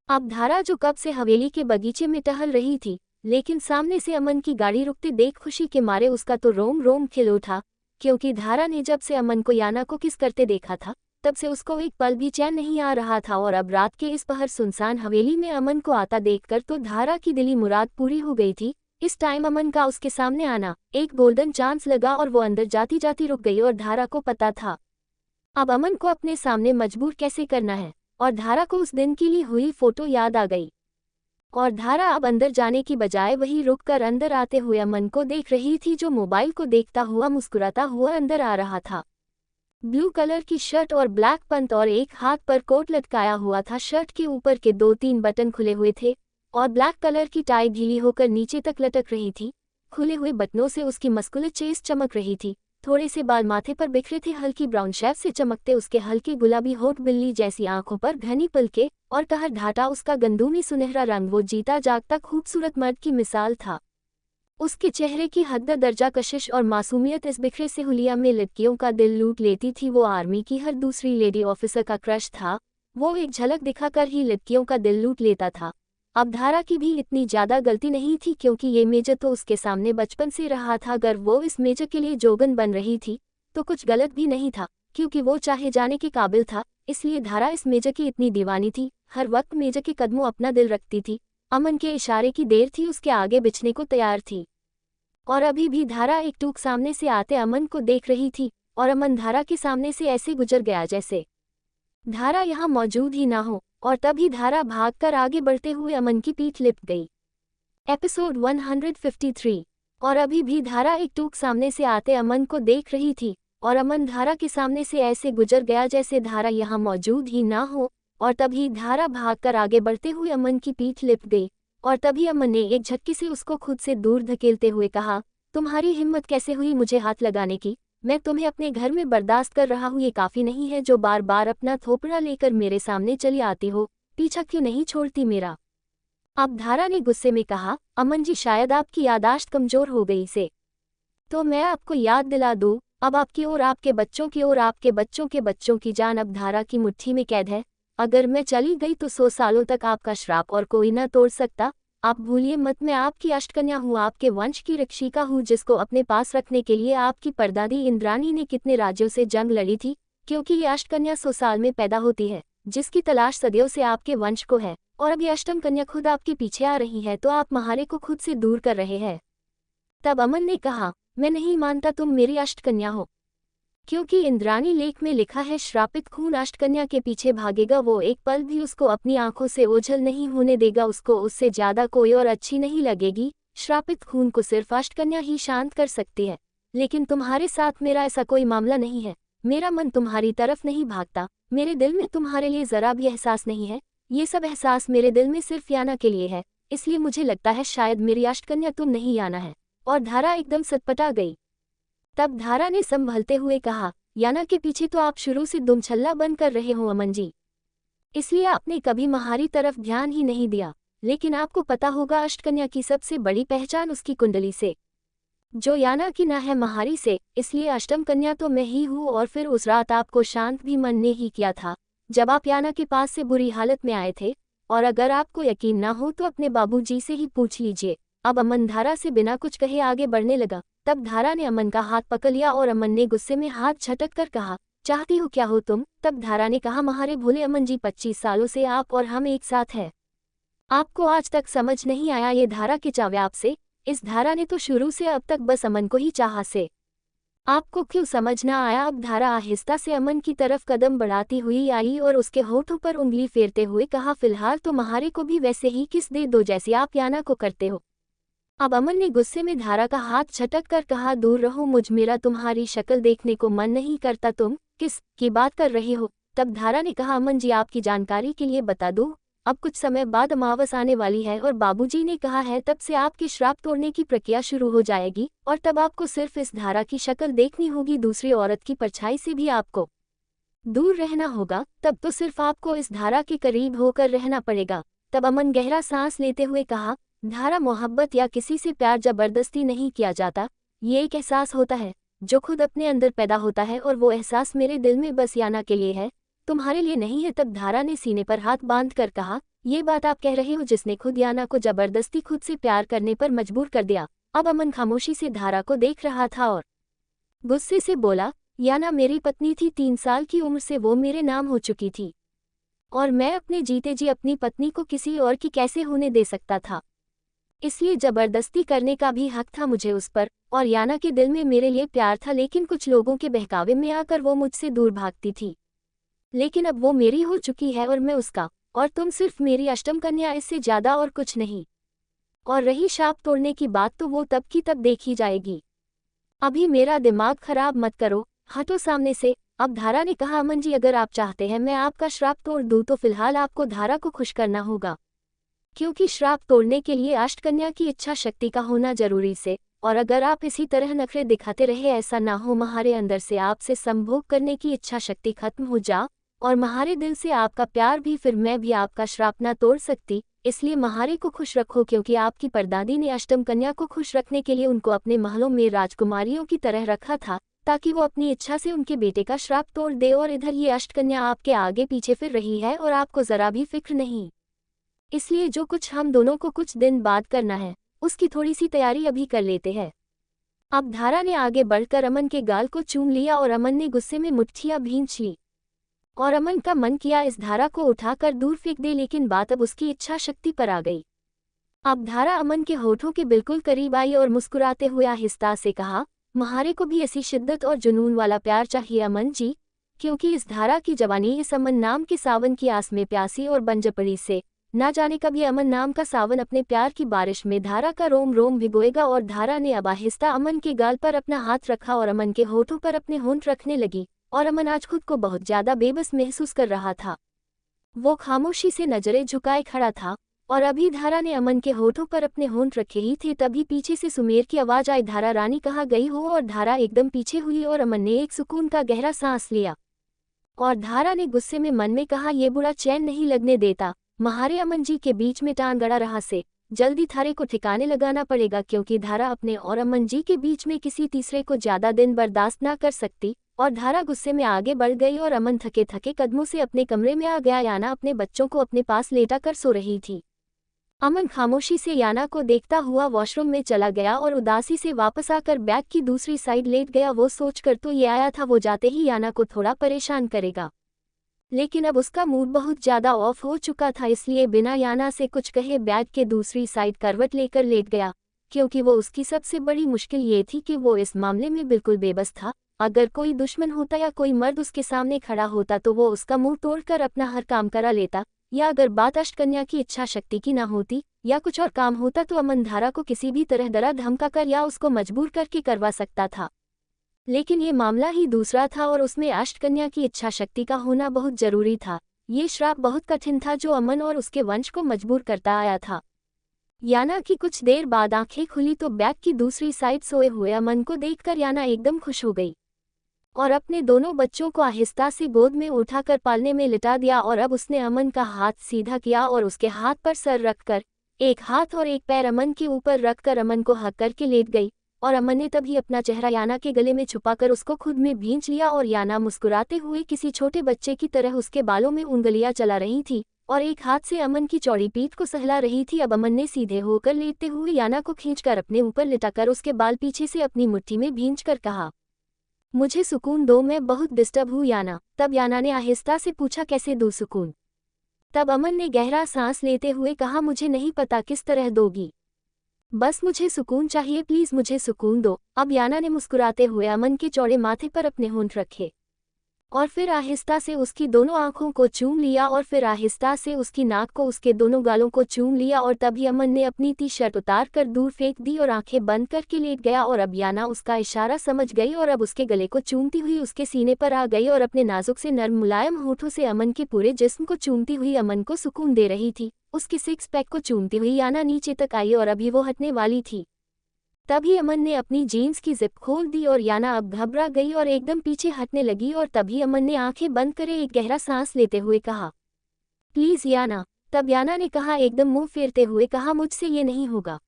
अब धारा जो कब से हवेली के बगीचे में टहल रही थी, लेकिन सामने से अमन की गाड़ी रुकते देख खुशी के मारे उसका तो रोम रोम खिल उठा, क्योंकि धारा ने जब से अमन को याना को किस करते देखा था तब से उसको एक पल भी चैन नहीं आ रहा था। और अब रात के इस पहर सुनसान हवेली में अमन को आता देखकर तो धारा की दिली मुराद पूरी हो गई थी। इस टाइम अमन का उसके सामने आना एक गोल्डन चांस लगा और वो अंदर जाती जाती रुक गई। और धारा को पता था अब अमन को अपने सामने मजबूर कैसे करना है, और धारा को उस दिन की ली हुई फोटो याद आ गई। और धारा अब अंदर जाने की बजाय वहीं रुककर अंदर आते हुए अमन को देख रही थी, जो मोबाइल को देखता हुआ मुस्कुराता हुआ अंदर आ रहा था। ब्लू कलर की शर्ट और ब्लैक पैंट और एक हाथ पर कोट लटकाया हुआ था। शर्ट के ऊपर के 2-3 बटन खुले हुए थे और ब्लैक कलर की टाई ढीली होकर नीचे तक लटक रही थी। खुले हुए बटनों से उसकी मस्कुलर चेस्ट चमक रही थी। थोड़े से बाल माथे पर बिखरे थे, हल्की ब्राउन शेव से चमकते उसके हल्के गुलाबी होठ, बिल्ली जैसी आंखों पर घनी पलके और कहर ढाटा उसका गंदूमी सुनहरा रंग, वो जीता जागता खूबसूरत मर्द की मिसाल था। उसके चेहरे की हद दर्जा कशिश और मासूमियत इस बिखरे से हुलिया में लड़कियों का दिल लूट लेती थी। वो आर्मी की हर दूसरी लेडी ऑफिसर का क्रश था। वो एक झलक दिखाकर ही लड़कियों का दिल लूट लेता था। अब धारा की भी इतनी ज़्यादा गलती नहीं थी, क्योंकि ये मेजर तो उसके सामने बचपन से रहा था। अगर वो इस मेजर के लिए जोगन बन रही थी तो कुछ गलत भी नहीं था, क्योंकि वो चाहे जाने के काबिल था। इसलिए धारा इस मेजर की इतनी दीवानी थी, हर वक्त मेजर के कदमों अपना दिल रखती थी। अमन के इशारे की देर थी, उसके आगे बिछने को तैयार थी। और अभी भी धारा एक टूक सामने से आते अमन को देख रही थी और अमन धारा के सामने से ऐसे गुजर गया जैसे धारा यहाँ मौजूद ही ना हो। और तभी धारा भागकर आगे बढ़ते हुए अमन की पीठ लिप गई। एपिसोड 153। और अभी भी धारा एक टूक सामने से आते अमन को देख रही थी और अमन धारा के सामने से ऐसे गुजर गया जैसे धारा यहाँ मौजूद ही ना हो। और तभी धारा भागकर आगे बढ़ते हुए अमन की पीठ लिप गई। और तभी अमन ने एक झटके से उसको खुद से दूर धकेलते हुए कहा, तुम्हारी हिम्मत कैसे हुई मुझे हाथ लगाने की? मैं तुम्हें अपने घर में बर्दाश्त कर रहा हूँ, ये काफ़ी नहीं है जो बार बार अपना थोपड़ा लेकर मेरे सामने चली आती हो? पीछा क्यों नहीं छोड़ती मेरा? अब धारा ने गुस्से में कहा, अमन जी शायद आपकी यादाश्त कमज़ोर हो गई से, तो मैं आपको याद दिला दूँ, अब आपकी और आपके बच्चों की और आपके बच्चों के बच्चों की जान अब धारा की मुट्ठी में कैद है। अगर मैं चली गई तो 100 सालों तक आपका श्राप और कोई न तोड़ सकता। आप भूलिए मत, मैं आपकी अष्टकन्या हूँ, आपके वंश की रक्षिका हूँ, जिसको अपने पास रखने के लिए आपकी परदादी इंद्राणी ने कितने राज्यों से जंग लड़ी थी। क्योंकि ये अष्टकन्या 100 साल में पैदा होती है, जिसकी तलाश सदियों से आपके वंश को है। और अब ये अष्टम कन्या खुद आपके पीछे आ रही है, तो आप महारे को खुद से दूर कर रहे हैं। तब अमन ने कहा, मैं नहीं मानता तुम मेरी अष्टकन्या हो, क्योंकि इंद्राणी लेख में लिखा है, श्रापित खून अष्टकन्या के पीछे भागेगा, वो एक पल भी उसको अपनी आंखों से ओझल नहीं होने देगा, उसको उससे ज्यादा कोई और अच्छी नहीं लगेगी। श्रापित खून को सिर्फ अष्टकन्या ही शांत कर सकती है। लेकिन तुम्हारे साथ मेरा ऐसा कोई मामला नहीं है। मेरा मन तुम्हारी तरफ नहीं भागता, मेरे दिल में तुम्हारे लिए जरा भी एहसास नहीं है। ये सब एहसास मेरे दिल में सिर्फ याना के लिए है, इसलिए मुझे लगता है शायद मेरी अष्टकन्या तुम नहीं याना है। और धारा एकदम सटपटा गई। तब धारा ने संभलते हुए कहा, याना के पीछे तो आप शुरू से दुमछल्ला बन कर रहे हो अमन जी, इसलिए आपने कभी महारी तरफ ध्यान ही नहीं दिया। लेकिन आपको पता होगा अष्टकन्या की सबसे बड़ी पहचान उसकी कुंडली से, जो याना की ना है महारी से, इसलिए अष्टम कन्या तो मैं ही हूँ। और फिर उस रात आपको शांत भी मन ने ही किया था जब आप याना के पास से बुरी हालत में आए थे। और अगर आपको यकीन ना हो तो अपने बाबूजी से ही पूछ लीजिए। अब अमन धारा से बिना कुछ कहे आगे बढ़ने लगा। तब धारा ने अमन का हाथ पकड़ लिया और अमन ने गुस्से में हाथ झटक कर कहा, चाहती हो क्या हो तुम? तब धारा ने कहा, महारे भोले अमन जी, 25 सालों से आप और हम एक साथ हैं। आपको आज तक समझ नहीं आया ये धारा के चावे आपसे? इस धारा ने तो शुरू से अब तक बस अमन को ही चाहा से। आपको क्यों समझ ना आया? अब धारा आहिस्ता से अमन की तरफ कदम बढ़ाती हुई आई और उसके होठों पर उंगली फेरते हुए कहा, फिलहाल तो महारे को भी वैसे ही किस दे दो जैसे आप याना को करते हो। अब अमन ने गुस्से में धारा का हाथ झटक कर कहा, दूर रहो मुझ, मेरा तुम्हारी शक्ल देखने को मन नहीं करता। तुम किस की बात कर रहे हो? तब धारा ने कहा, अमन जी आपकी जानकारी के लिए बता दूं, अब कुछ समय बाद अमावस आने वाली है और बाबूजी ने कहा है तब से आपके श्राप तोड़ने की प्रक्रिया शुरू हो जाएगी और तब आपको सिर्फ इस धारा की शक्ल देखनी होगी, दूसरी औरत की परछाई से भी आपको दूर रहना होगा। तब तो सिर्फ आपको इस धारा के करीब होकर रहना पड़ेगा। तब अमन गहरा सांस लेते हुए कहा, धारा, मोहब्बत या किसी से प्यार जबरदस्ती नहीं किया जाता, ये एक एहसास होता है जो खुद अपने अंदर पैदा होता है और वो एहसास मेरे दिल में बस याना के लिए है, तुम्हारे लिए नहीं है। तब धारा ने सीने पर हाथ बांध कर कहा, ये बात आप कह रहे हो जिसने खुद याना को जबरदस्ती खुद से प्यार करने पर मजबूर कर दिया। अब अमन खामोशी से धारा को देख रहा था और गुस्से से बोला, याना मेरी पत्नी थी, 3 साल की उम्र से वो मेरे नाम हो चुकी थी और मैं अपने जीते जी अपनी पत्नी को किसी और की कैसे होने दे सकता था, इसलिए जबरदस्ती करने का भी हक था मुझे उस पर। और याना के दिल में मेरे लिए प्यार था, लेकिन कुछ लोगों के बहकावे में आकर वो मुझसे दूर भागती थी। लेकिन अब वो मेरी हो चुकी है और मैं उसका, और तुम सिर्फ मेरी अष्टम कन्या, इससे ज्यादा और कुछ नहीं। और रही शाप तोड़ने की बात तो वो तब की तब देखी जाएगी, अभी मेरा दिमाग खराब मत करो, हटो सामने से। अब धारा ने कहा, अमन जी अगर आप चाहते हैं मैं आपका श्राप तोड़ दूं तो फिलहाल आपको धारा को खुश करना होगा, क्योंकि श्राप तोड़ने के लिए अष्टकन्या की इच्छा शक्ति का होना जरूरी से। और अगर आप इसी तरह नखरे दिखाते रहे, ऐसा ना हो महारे अंदर से आपसे संभोग करने की इच्छा शक्ति खत्म हो जा और महारे दिल से आपका प्यार भी, फिर मैं भी आपका श्राप ना तोड़ सकती। इसलिए महारे को खुश रखो, क्योंकि आपकी परदादी ने अष्टम कन्या को खुश रखने के लिए उनको अपने महलों में राजकुमारियों की तरह रखा था, ताकि वो अपनी इच्छा से उनके बेटे का श्राप तोड़ दे। और इधर ये अष्टकन्या आपके आगे पीछे फिर रही है और आपको जरा भी फिक्र नहीं, इसलिए जो कुछ हम दोनों को कुछ दिन बाद करना है उसकी थोड़ी सी तैयारी अभी कर लेते हैं। अब धारा ने आगे बढ़कर अमन के गाल को चूम लिया और अमन ने गुस्से में मुट्ठियां भींच ली और अमन का मन किया इस धारा को उठाकर दूर फेंक दे, लेकिन बात अब उसकी इच्छा शक्ति पर आ गई। अब धारा अमन के होठों के बिल्कुल करीब आई और मुस्कुराते हुए आहिस्ता से कहा, महारे को भी ऐसी शिद्दत और जुनून वाला प्यार चाहिए अमन जी, क्योंकि इस धारा की जवानी इस अमन नाम के सावन की आस में प्यासी और बंजपड़ी से, ना जाने कब ये अमन नाम का सावन अपने प्यार की बारिश में धारा का रोम रोम भिगोएगा। और धारा ने अब आहिस्ता अमन के गाल पर अपना हाथ रखा और अमन के होठों पर अपने होंठ रखने लगी। और अमन आज खुद को बहुत ज्यादा बेबस महसूस कर रहा था, वो खामोशी से नजरें झुकाए खड़ा था और अभी धारा ने अमन के होठों पर अपने होंठ रखे ही थे, तभी पीछे से सुमेर की आवाज आई, धारा रानी कहाँ गई हो? और धारा एकदम पीछे हुई और अमन ने एक सुकून का गहरा सांस लिया और धारा ने गुस्से में मन में कहा, ये बुरा चैन नहीं लगने देता, महारे अमन जी के बीच में टांग गड़ा रहा से जल्दी थारे को ठिकाने लगाना पड़ेगा, क्योंकि धारा अपने और अमन जी के बीच में किसी तीसरे को ज्यादा दिन बर्दाश्त ना कर सकती। और धारा गुस्से में आगे बढ़ गई और अमन थके थके कदमों से अपने कमरे में आ गया। याना अपने बच्चों को अपने पास लेटा कर सो रही थी। अमन खामोशी से याना को देखता हुआ वॉशरूम में चला गया और उदासी से वापस आकर बैग की दूसरी साइड लेट गया। वो सोचकर तो ये आया था वो जाते ही याना को थोड़ा परेशान करेगा, लेकिन अब उसका मूड बहुत ज्यादा ऑफ हो चुका था, इसलिए बिना याना से कुछ कहे बैग के दूसरी साइड करवट लेकर लेट गया, क्योंकि वो उसकी सबसे बड़ी मुश्किल ये थी कि वो इस मामले में बिल्कुल बेबस था। अगर कोई दुश्मन होता या कोई मर्द उसके सामने खड़ा होता तो वो उसका मुंह तोड़कर अपना हर काम करा लेता, या अगर बात अष्टकन्या की इच्छा शक्ति की ना होती या कुछ और काम होता तो अमन धारा को किसी भी तरह डरा धमका कर या उसको मजबूर करके करवा सकता था। लेकिन ये मामला ही दूसरा था और उसमें अष्टकन्या की इच्छा शक्ति का होना बहुत जरूरी था। ये श्राप बहुत कठिन था जो अमन और उसके वंश को मजबूर करता आया था। याना की कुछ देर बाद आंखें खुली तो बैग की दूसरी साइड सोए हुए अमन को देखकर याना एकदम खुश हो गई और अपने दोनों बच्चों को आहिस्ता से गोद में उठाकर पालने में लिटा दिया। और अब उसने अमन का हाथ सीधा किया और उसके हाथ पर सर रखकर, एक हाथ और एक पैर अमन के ऊपर रखकर अमन को हक करके लेट गई। और अमन ने तभी अपना चेहरा याना के गले में छुपाकर उसको खुद में भींच लिया और याना मुस्कुराते हुए किसी छोटे बच्चे की तरह उसके बालों में उंगलियां चला रही थी और एक हाथ से अमन की चौड़ी पीठ को सहला रही थी। अब अमन ने सीधे होकर लेटते हुए याना को खींचकर अपने ऊपर लिटाकर उसके बाल पीछे से अपनी मुट्ठी में भींचकर कहा, मुझे सुकून दो, मैं बहुत डिस्टर्ब हूँ याना। तब याना ने आहिस्ता से पूछा, कैसे दूँ सुकून? तब अमन ने गहरा सांस लेते हुए कहा, मुझे नहीं पता किस तरह दोगी, बस मुझे सुकून चाहिए, प्लीज मुझे सुकून दो। अब याना ने मुस्कुराते हुए अमन के चौड़े माथे पर अपने होंठ रखे और फिर आहिस्ता से उसकी दोनों आंखों को चूम लिया और फिर आहिस्ता से उसकी नाक को, उसके दोनों गालों को चूम लिया। और तभी अमन ने अपनी टी शर्ट उतार कर दूर फेंक दी और आंखें बंद करके लेट गया। और अब याना उसका इशारा समझ गई और अब उसके गले को चूमती हुई उसके सीने पर आ गई और अपने नाजुक से नर्म मुलायम होठों से अमन के पूरे जिस्म को चूमती हुई अमन को सुकून दे रही थी। उसके सिक्स पैक को चूमती हुई याना नीचे तक आई और अभी वो हटने वाली थी। तभी अमन ने अपनी जीन्स की जिप खोल दी और याना अब घबरा गई और एकदम पीछे हटने लगी। और तभी अमन ने आंखें बंद करे एक गहरा सांस लेते हुए कहा, प्लीज याना। तब याना ने कहा, एकदम मुंह फेरते हुए कहा, मुझसे ये नहीं होगा।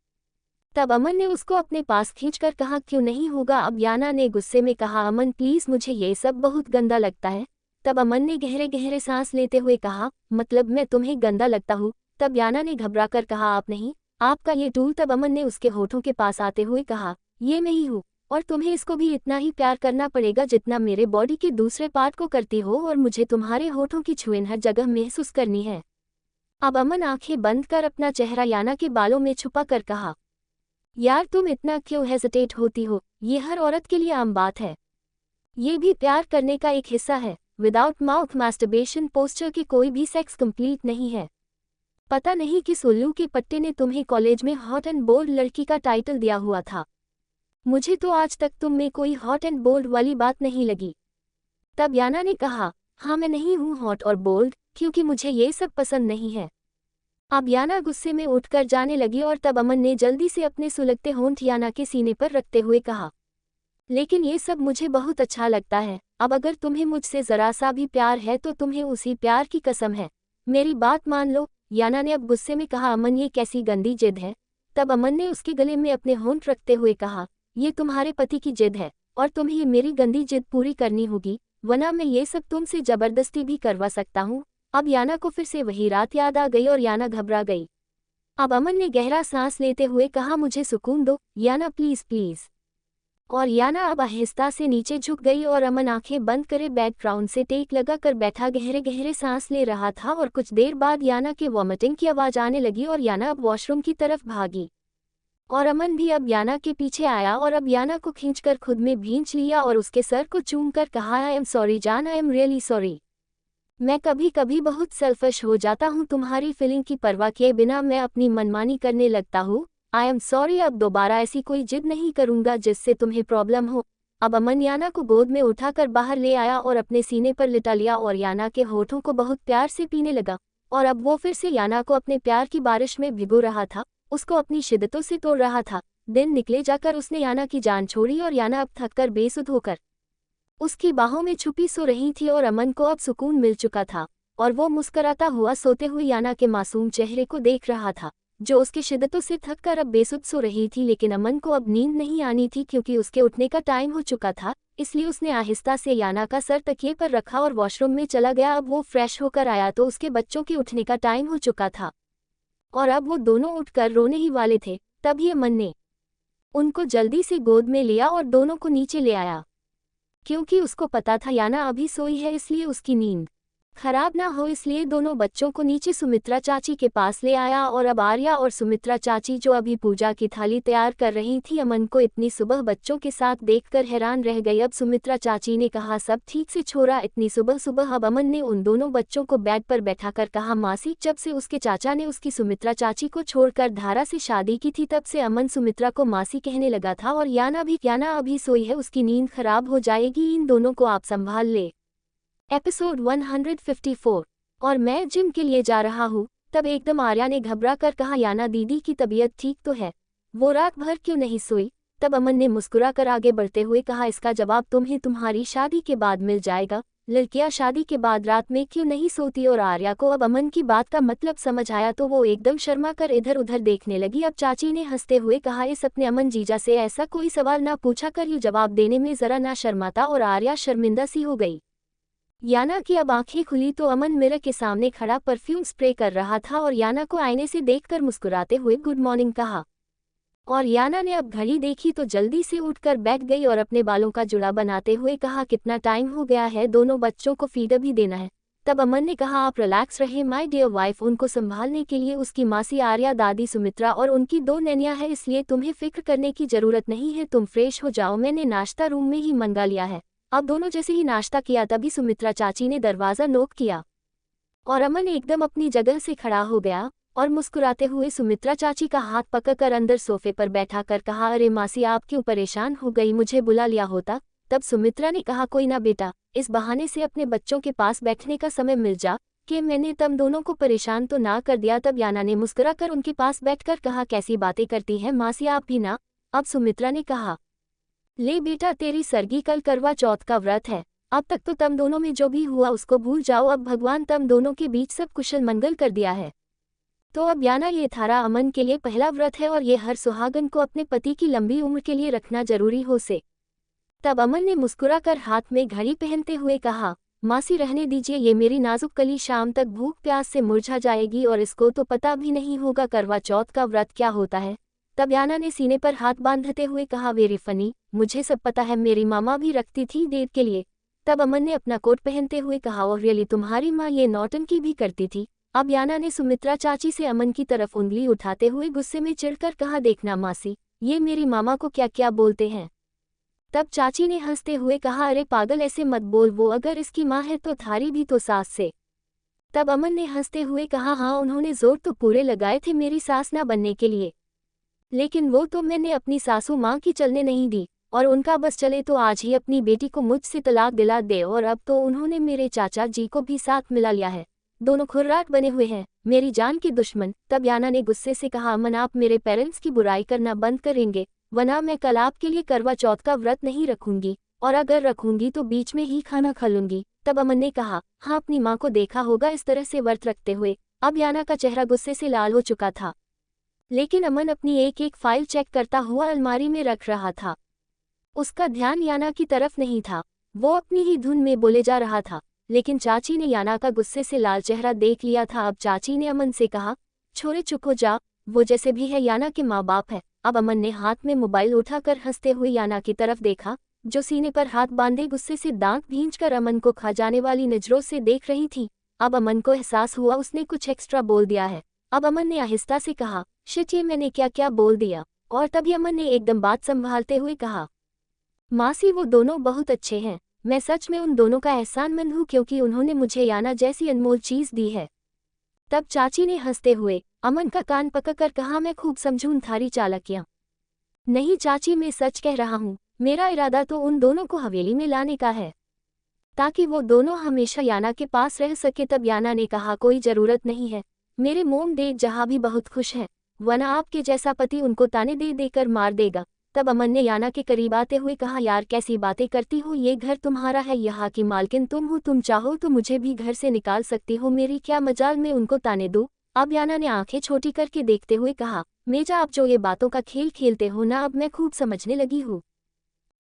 तब अमन ने उसको अपने पास खींचकर कहा, क्यों नहीं होगा? अब याना ने गुस्से में कहा, अमन प्लीज, मुझे ये सब बहुत गंदा लगता है। तब अमन ने गहरे गहरे सांस लेते हुए कहा, मतलब मैं तुम्हें गंदा लगता हूँ? तब याना ने घबराकर कहा, आप नहीं, आपका ये टूल। तब अमन ने उसके होठों के पास आते हुए कहा, ये मैं ही हूँ और तुम्हें इसको भी इतना ही प्यार करना पड़ेगा जितना मेरे बॉडी के दूसरे पार्ट को करती हो और मुझे तुम्हारे होठों की छुएन हर जगह महसूस करनी है। अब अमन आंखें बंद कर अपना चेहरा याना के बालों में छुपा कर कहा, यार तुम इतना क्यों हेजिटेट होती हो? ये हर औरत के लिए आम बात है, ये भी प्यार करने का एक हिस्सा है। विदाउट माउथ मास्टरबेशन पोस्चर के कोई भी सेक्स कंप्लीट नहीं है। पता नहीं किस उल्लू के पट्टे ने तुम्हें कॉलेज में हॉट एंड बोल्ड लड़की का टाइटल दिया हुआ था। मुझे तो आज तक तुम में कोई हॉट एंड बोल्ड वाली बात नहीं लगी। तब याना ने कहा, हाँ मैं नहीं हूँ हॉट और बोल्ड, क्योंकि मुझे ये सब पसंद नहीं है। अब याना गुस्से में उठकर जाने लगी और तब अमन ने जल्दी से अपने सुलगते होंठ याना के सीने पर रखते हुए कहा, लेकिन ये सब मुझे बहुत अच्छा लगता है। अब अगर तुम्हें मुझसे जरा सा भी प्यार है तो तुम्हें उसी प्यार की कसम है, मेरी बात मान लो। याना ने अब गुस्से में कहा, अमन ये कैसी गंदी जिद है? तब अमन ने उसके गले में अपने होंठ रखते हुए कहा, ये तुम्हारे पति की जिद है और तुम्हें ये मेरी गंदी जिद पूरी करनी होगी, वरना मैं ये सब तुमसे जबरदस्ती भी करवा सकता हूँ। अब याना को फिर से वही रात याद आ गई और याना घबरा गई। अब अमन ने गहरा सांस लेते हुए कहा, मुझे सुकून दो याना, प्लीज प्लीज। और याना अब आहिस्ता से नीचे झुक गई और अमन आंखें बंद करे बैकग्राउंड से टेक लगा कर बैठा गहरे गहरे सांस ले रहा था। और कुछ देर बाद याना के वॉमिटिंग की आवाज आने लगी और याना अब वॉशरूम की तरफ भागी और अमन भी अब याना के पीछे आया और अब याना को खींचकर खुद में भींच लिया और उसके सर को चूम कर कहा, आई एम सॉरी जान, आई एम रियली सॉरी। मैं कभी कभी बहुत सेल्फिश हो जाता हूँ, तुम्हारी फीलिंग की परवाह किए बिना मैं अपनी मनमानी करने लगता हूँ। आई एम सॉरी, अब दोबारा ऐसी कोई जिद नहीं करूंगा जिससे तुम्हें प्रॉब्लम हो। अब अमन याना को गोद में उठाकर बाहर ले आया और अपने सीने पर लिटा लिया और याना के होठों को बहुत प्यार से पीने लगा। और अब वो फिर से याना को अपने प्यार की बारिश में भिगो रहा था, उसको अपनी शिद्दतों से तोड़ रहा था। दिन निकले जाकर उसने याना की जान छोड़ी और याना अब थककर बेसुध होकर उसकी बाहों में छुपी सो रही थी और अमन को अब सुकून मिल चुका था और वो मुस्कराता हुआ सोते हुए याना के मासूम चेहरे को देख रहा था, जो उसकी शिद्दतों से थककर अब बेसुध सो रही थी। लेकिन अमन को अब नींद नहीं आनी थी क्योंकि उसके उठने का टाइम हो चुका था, इसलिए उसने आहिस्ता से याना का सर तकिए पर रखा और वॉशरूम में चला गया। अब वो फ्रेश होकर आया तो उसके बच्चों के उठने का टाइम हो चुका था और अब वो दोनों उठकर रोने ही वाले थे। तभी अमन ने उनको जल्दी से गोद में लिया और दोनों को नीचे ले आया, क्योंकि उसको पता था याना अभी सोई है, इसलिए उसकी नींद खराब ना हो इसलिए दोनों बच्चों को नीचे सुमित्रा चाची के पास ले आया। और अब आर्या और सुमित्रा चाची जो अभी पूजा की थाली तैयार कर रही थी अमन को इतनी सुबह बच्चों के साथ देखकर हैरान रह गई। अब सुमित्रा चाची ने कहा, सब ठीक से छोरा, इतनी सुबह सुबह। अब अमन ने उन दोनों बच्चों को बेड पर बैठाकर कहा, मासी, जब से उसके चाचा ने उसकी सुमित्रा चाची को छोड़कर धारा से शादी की थी तब से अमन सुमित्रा को मासी कहने लगा था। और याना अभी सोई है, उसकी नींद खराब हो जाएगी, इन दोनों को आप संभाल ले। एपिसोड 154। और मैं जिम के लिए जा रहा हूँ। तब एकदम आर्या ने घबरा कर कहा, याना दीदी की तबीयत ठीक तो है, वो रात भर क्यों नहीं सोई? तब अमन ने मुस्कुरा कर आगे बढ़ते हुए कहा, इसका जवाब तुम्हें तुम्हारी शादी के बाद मिल जाएगा। लड़कियां शादी के बाद रात में क्यों नहीं सोती? और आर्या को अब अमन की बात का मतलब समझ आया तो वो एकदम शर्मा कर इधर उधर देखने लगी। अब चाची ने हंसते हुए कहा, इस अपने अमन जीजा से ऐसा कोई सवाल ना पूछा कर, यूँ जवाब देने में जरा ना शर्माता। और आर्या शर्मिंदा सी हो गई। याना की अब आंखें खुली तो अमन मिरर के सामने खड़ा परफ्यूम स्प्रे कर रहा था और याना को आईने से देखकर मुस्कुराते हुए गुड मॉर्निंग कहा। और याना ने अब घड़ी देखी तो जल्दी से उठकर बैठ गई और अपने बालों का जुड़ा बनाते हुए कहा, कितना टाइम हो गया है, दोनों बच्चों को फीड भी देना है। तब अमन ने कहा, आप रिलैक्स रहे माय डियर वाइफ, उनको संभालने के लिए उसकी मासी आर्या, दादी सुमित्रा और उनकी 2 नैनियां हैं, इसलिए तुम्हें फिक्र करने की जरूरत नहीं है। तुम फ्रेश हो जाओ, मैंने नाश्ता रूम में ही मंगा लिया है। अब दोनों जैसे ही नाश्ता किया तभी सुमित्रा चाची ने दरवाज़ा नॉक किया और अमन एकदम अपनी जगह से खड़ा हो गया और मुस्कुराते हुए सुमित्रा चाची का हाथ पकड़कर अंदर सोफे पर बैठा कर कहा, अरे मासी, आप क्यों परेशान हो गई, मुझे बुला लिया होता। तब सुमित्रा ने कहा, कोई ना बेटा, इस बहाने से अपने बच्चों के पास बैठने का समय मिल जा कि मैंने तुम दोनों को परेशान तो ना कर दिया। तब याना ने मुस्कुराकर उनके पास बैठकर कहा, कैसी बातें करती हैं मासी आप भी ना। अब सुमित्रा ने कहा, ले बेटा, तेरी सरगी कल करवा चौथ का व्रत है, अब तक तो तुम दोनों में जो भी हुआ उसको भूल जाओ, अब भगवान तुम दोनों के बीच सब कुशल मंगल कर दिया है। तो अब याना, ये थारा अमन के लिए पहला व्रत है और ये हर सुहागन को अपने पति की लंबी उम्र के लिए रखना जरूरी हो से। तब अमन ने मुस्कुराकर हाथ में घड़ी पहनते हुए कहा, मासी रहने दीजिए, ये मेरी नाजुक कली शाम तक भूख प्यास से मुरझा जाएगी और इसको तो पता भी नहीं होगा करवा चौथ का व्रत क्या होता है। तब याना ने सीने पर हाथ बांधते हुए कहा, वेरी फनी, मुझे सब पता है, मेरी मामा भी रखती थी देव के लिए। तब अमन ने अपना कोट पहनते हुए कहा, और रियली तुम्हारी माँ ये नौटंकी भी करती थी। अब याना ने सुमित्रा चाची से अमन की तरफ उंगली उठाते हुए गुस्से में चिढ़कर कहा, देखना मासी, ये मेरी मामा को क्या क्या बोलते हैं। तब चाची ने हंसते हुए कहा, अरे पागल, ऐसे मत बोल, वो अगर इसकी माँ है तो थारी भी तो सास से। तब अमन ने हंसते हुए कहा, हाँ, उन्होंने जोर तो पूरे लगाए थे मेरी सास ना बनने के लिए, लेकिन वो तो मैंने अपनी सासू माँ की चलने नहीं दी, और उनका बस चले तो आज ही अपनी बेटी को मुझसे तलाक दिला दे। और अब तो उन्होंने मेरे चाचा जी को भी साथ मिला लिया है, दोनों खुर्राट बने हुए हैं, मेरी जान के दुश्मन। तब याना ने गुस्से से कहा, अमन, आप मेरे पेरेंट्स की बुराई करना बंद करेंगे, वरना मैं कल आपके लिए करवा चौथ का व्रत नहीं रखूंगी, और अगर रखूंगी तो बीच में ही खाना खा लूंगी। तब अमन ने कहा, हाँ, अपनी माँ को देखा होगा इस तरह से व्रत रखते हुए। अब याना का चेहरा गुस्से से लाल हो चुका था, लेकिन अमन अपनी एक एक फाइल चेक करता हुआ अलमारी में रख रहा था। उसका ध्यान याना की तरफ नहीं था, वो अपनी ही धुन में बोले जा रहा था। लेकिन चाची ने याना का गुस्से से लाल चेहरा देख लिया था। अब चाची ने अमन से कहा, छोरे चुप हो जा, वो जैसे भी है याना के माँ बाप है। अब अमन ने हाथ में मोबाइल उठाकर हंसते हुए याना की तरफ देखा, जो सीने पर हाथ बांधे गुस्से से दांत भींचकर अमन को खा जाने वाली नजरों से देख रही थी। अब अमन को एहसास हुआ उसने कुछ एक्स्ट्रा बोल दिया है। अब अमन ने आहिस्ता से कहा, शिट, ये मैंने क्या क्या बोल दिया। और तभी अमन ने एकदम बात संभालते हुए कहा, मासी, वो दोनों बहुत अच्छे हैं, मैं सच में उन दोनों का एहसानमंद हूँ क्योंकि उन्होंने मुझे याना जैसी अनमोल चीज दी है। तब चाची ने हंसते हुए अमन का कान पकड़कर कहा, मैं खूब समझूं थारी चालाकियां। नहीं चाची, मैं सच कह रहा हूँ, मेरा इरादा तो उन दोनों को हवेली में लाने का है, ताकि वो दोनों हमेशा याना के पास रह सके। तब याना ने कहा, कोई जरूरत नहीं है, मेरे मोम देख जहाँ भी बहुत खुश हैं, वरना आपके जैसा पति उनको ताने दे देकर मार देगा। तब अमन ने याना के करीब आते हुए कहा, यार कैसी बातें करती हो, ये घर तुम्हारा है, यहाँ की मालकिन तुम हो, तुम चाहो तो मुझे भी घर से निकाल सकती हो, मेरी क्या मजाल मैं उनको ताने दूं। अब याना ने आंखें छोटी करके देखते हुए कहा, मेजा, आप जो ये बातों का खेल खेलते हो ना, अब मैं खूब समझने लगी हूँ।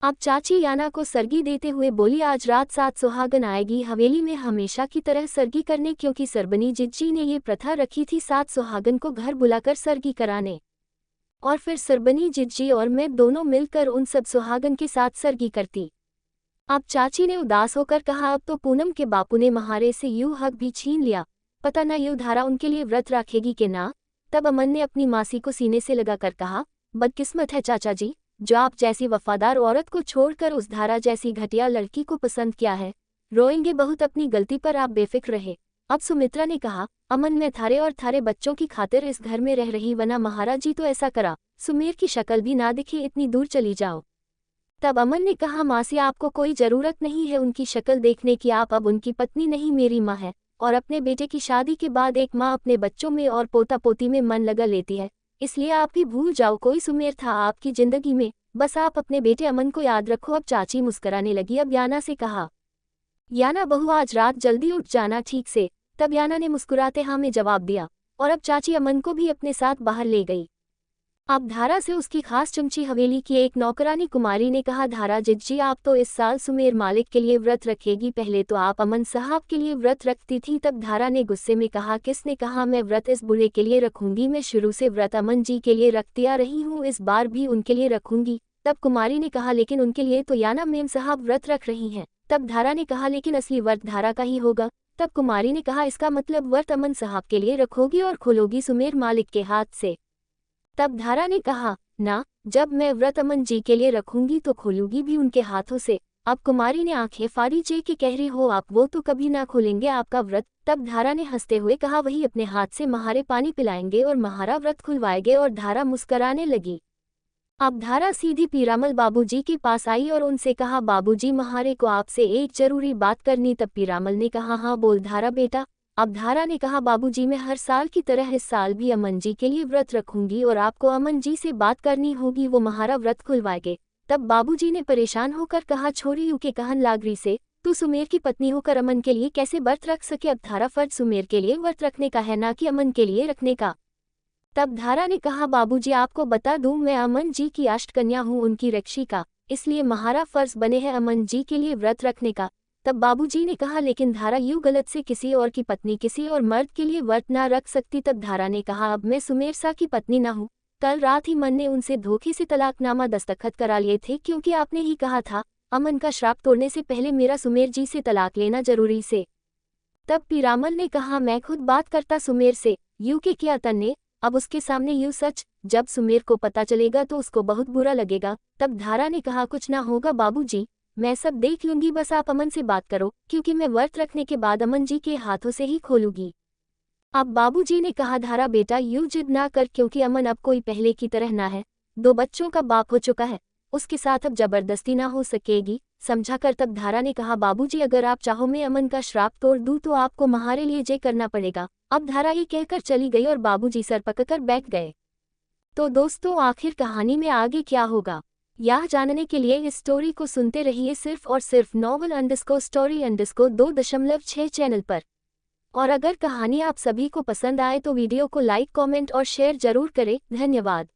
अब चाची याना को सरगी देते हुए बोली, आज रात 7 सुहागन आएगी हवेली में हमेशा की तरह सरगी करने, क्योंकि सरबनी जिज्जी ने ये प्रथा रखी थी 7 सुहागन को घर बुलाकर सरगी कराने, और फिर सरबनी जिज्जी और मैं दोनों मिलकर उन सब सुहागन के साथ सरगी करती। अब चाची ने उदास होकर कहा, अब तो पूनम के बापू ने महारे से यूं हक भी छीन लिया, पता न यूं धारा उनके लिए व्रत रखेगी कि ना। तब अमन ने अपनी मासी को सीने से लगाकर कहा, बदकिस्मत है चाचा जी, जो आप जैसी वफादार औरत को छोड़कर उस धारा जैसी घटिया लड़की को पसंद किया है। रोएंगे बहुत अपनी गलती पर, आप बेफिक्र रहे। अब सुमित्रा ने कहा, अमन मैं थारे और थारे बच्चों की खातिर इस घर में रह रही, वरना महाराज जी तो ऐसा करा, सुमेर की शक्ल भी ना दिखी, इतनी दूर चली जाओ। तब अमन ने कहा, मासी आपको कोई जरूरत नहीं है उनकी शक्ल देखने की, आप अब उनकी पत्नी नहीं मेरी माँ है, और अपने बेटे की शादी के बाद एक माँ अपने बच्चों में और पोता पोती में मन लगा लेती है, इसलिए आप भी भूल जाओ कोई सुमेर था आपकी जिंदगी में, बस आप अपने बेटे अमन को याद रखो। अब चाची मुस्कुराने लगी। अब याना से कहा, याना बहू आज रात जल्दी उठ जाना ठीक से। तब याना ने मुस्कुराते हाँ में जवाब दिया, और अब चाची अमन को भी अपने साथ बाहर ले गई। अब धारा से उसकी खास चमची हवेली की एक नौकरानी कुमारी ने कहा, धारा जिज्जी आप तो इस साल सुमेर मालिक के लिए व्रत रखेगी, पहले तो आप अमन साहब के लिए व्रत रखती थी। तब धारा ने गुस्से में कहा, किसने कहा मैं व्रत इस बूढ़े के लिए रखूंगी, मैं शुरू से व्रत अमन जी के लिए रखती आ रही हूँ, इस बार भी उनके लिए रखूंगी। तब कुमारी ने कहा, लेकिन उनके लिए तो याना मेम साहब व्रत रख रही हैं। तब धारा ने कहा, लेकिन असली व्रत धारा का ही होगा। तब कुमारी ने कहा, इसका मतलब व्रत अमन साहब के लिए रखोगी और खोलोगी सुमेर मालिक के हाथ से। तब धारा ने कहा, ना, जब मैं व्रत अमन जी के लिए रखूंगी तो खोलूंगी भी उनके हाथों से। अब कुमारी ने आंखें फाड़ी, जे कि कह रही हो आप, वो तो कभी ना खोलेंगे आपका व्रत। तब धारा ने हंसते हुए कहा, वही अपने हाथ से महारे पानी पिलाएंगे और महारा व्रत खुलवाएंगे। और धारा मुस्कराने लगी। अब धारा सीधी पीरामल बाबूजी के पास आई और उनसे कहा, बाबूजी महारे को आपसे एक जरूरी बात करनी। तब पीरामल ने कहा, हाँ बोल धारा बेटा। अब धारा ने कहा, बाबूजी मैं हर साल की तरह इस साल भी अमन जी के लिए व्रत रखूंगी और आपको अमन जी से बात करनी होगी, वो महारा व्रत खुलवाएंगे। तब बाबूजी ने परेशान होकर कहा, छोरी यू के कहन लागरी से, तू सुमेर की पत्नी होकर अमन के लिए कैसे व्रत रख सके। अब धारा फर्ज सुमेर के लिए व्रत रखने का है, ना कि अमन के लिए रखने का। तब धारा ने कहा, बाबूजी आपको बता दूं, मैं अमन जी की अष्टकन्या हूँ, उनकी रक्षिका, इसलिए महारा फर्ज बने हैं अमन जी के लिए व्रत रखने का। तब बाबूजी ने कहा, लेकिन धारा यूं गलत से किसी और की पत्नी किसी और मर्द के लिए व्रत ना रख सकती। तब धारा ने कहा, अब मैं सुमेर सा की पत्नी ना हूँ, कल रात ही मन ने उनसे धोखे से तलाकनामा दस्तखत करा लिए थे, क्योंकि आपने ही कहा था अमन का श्राप तोड़ने से पहले मेरा सुमेर जी से तलाक लेना जरूरी से। तब पीरामल ने कहा, मैं खुद बात करता सुमेर से, यू के किया तन्ने, अब उसके सामने यूं सच, जब सुमेर को पता चलेगा तो उसको बहुत बुरा लगेगा। तब धारा ने कहा, कुछ ना होगा बाबूजी, मैं सब देख लूंगी, बस आप अमन से बात करो, क्योंकि मैं व्रत रखने के बाद अमन जी के हाथों से ही खोलूंगी। अब बाबूजी ने कहा, धारा बेटा यूं जिद ना कर, क्योंकि अमन अब कोई पहले की तरह ना है, 2 बच्चों का बाप हो चुका है, उसके साथ अब जबरदस्ती ना हो सकेगी, समझा कर। तब धारा ने कहा, बाबूजी अगर आप चाहो मैं अमन का श्राप तोड़ दूं तो आपको महारे लिए जे करना पड़ेगा। अब धारा ये कहकर चली गई और बाबूजी सर पकड़कर बैठ गए। तो दोस्तों आखिर कहानी में आगे क्या होगा, यह जानने के लिए इस स्टोरी को सुनते रहिए सिर्फ और सिर्फ novel_story_2.6 चैनल पर। और अगर कहानी आप सभी को पसंद आए तो वीडियो को लाइक, कमेंट और शेयर जरूर करें। धन्यवाद।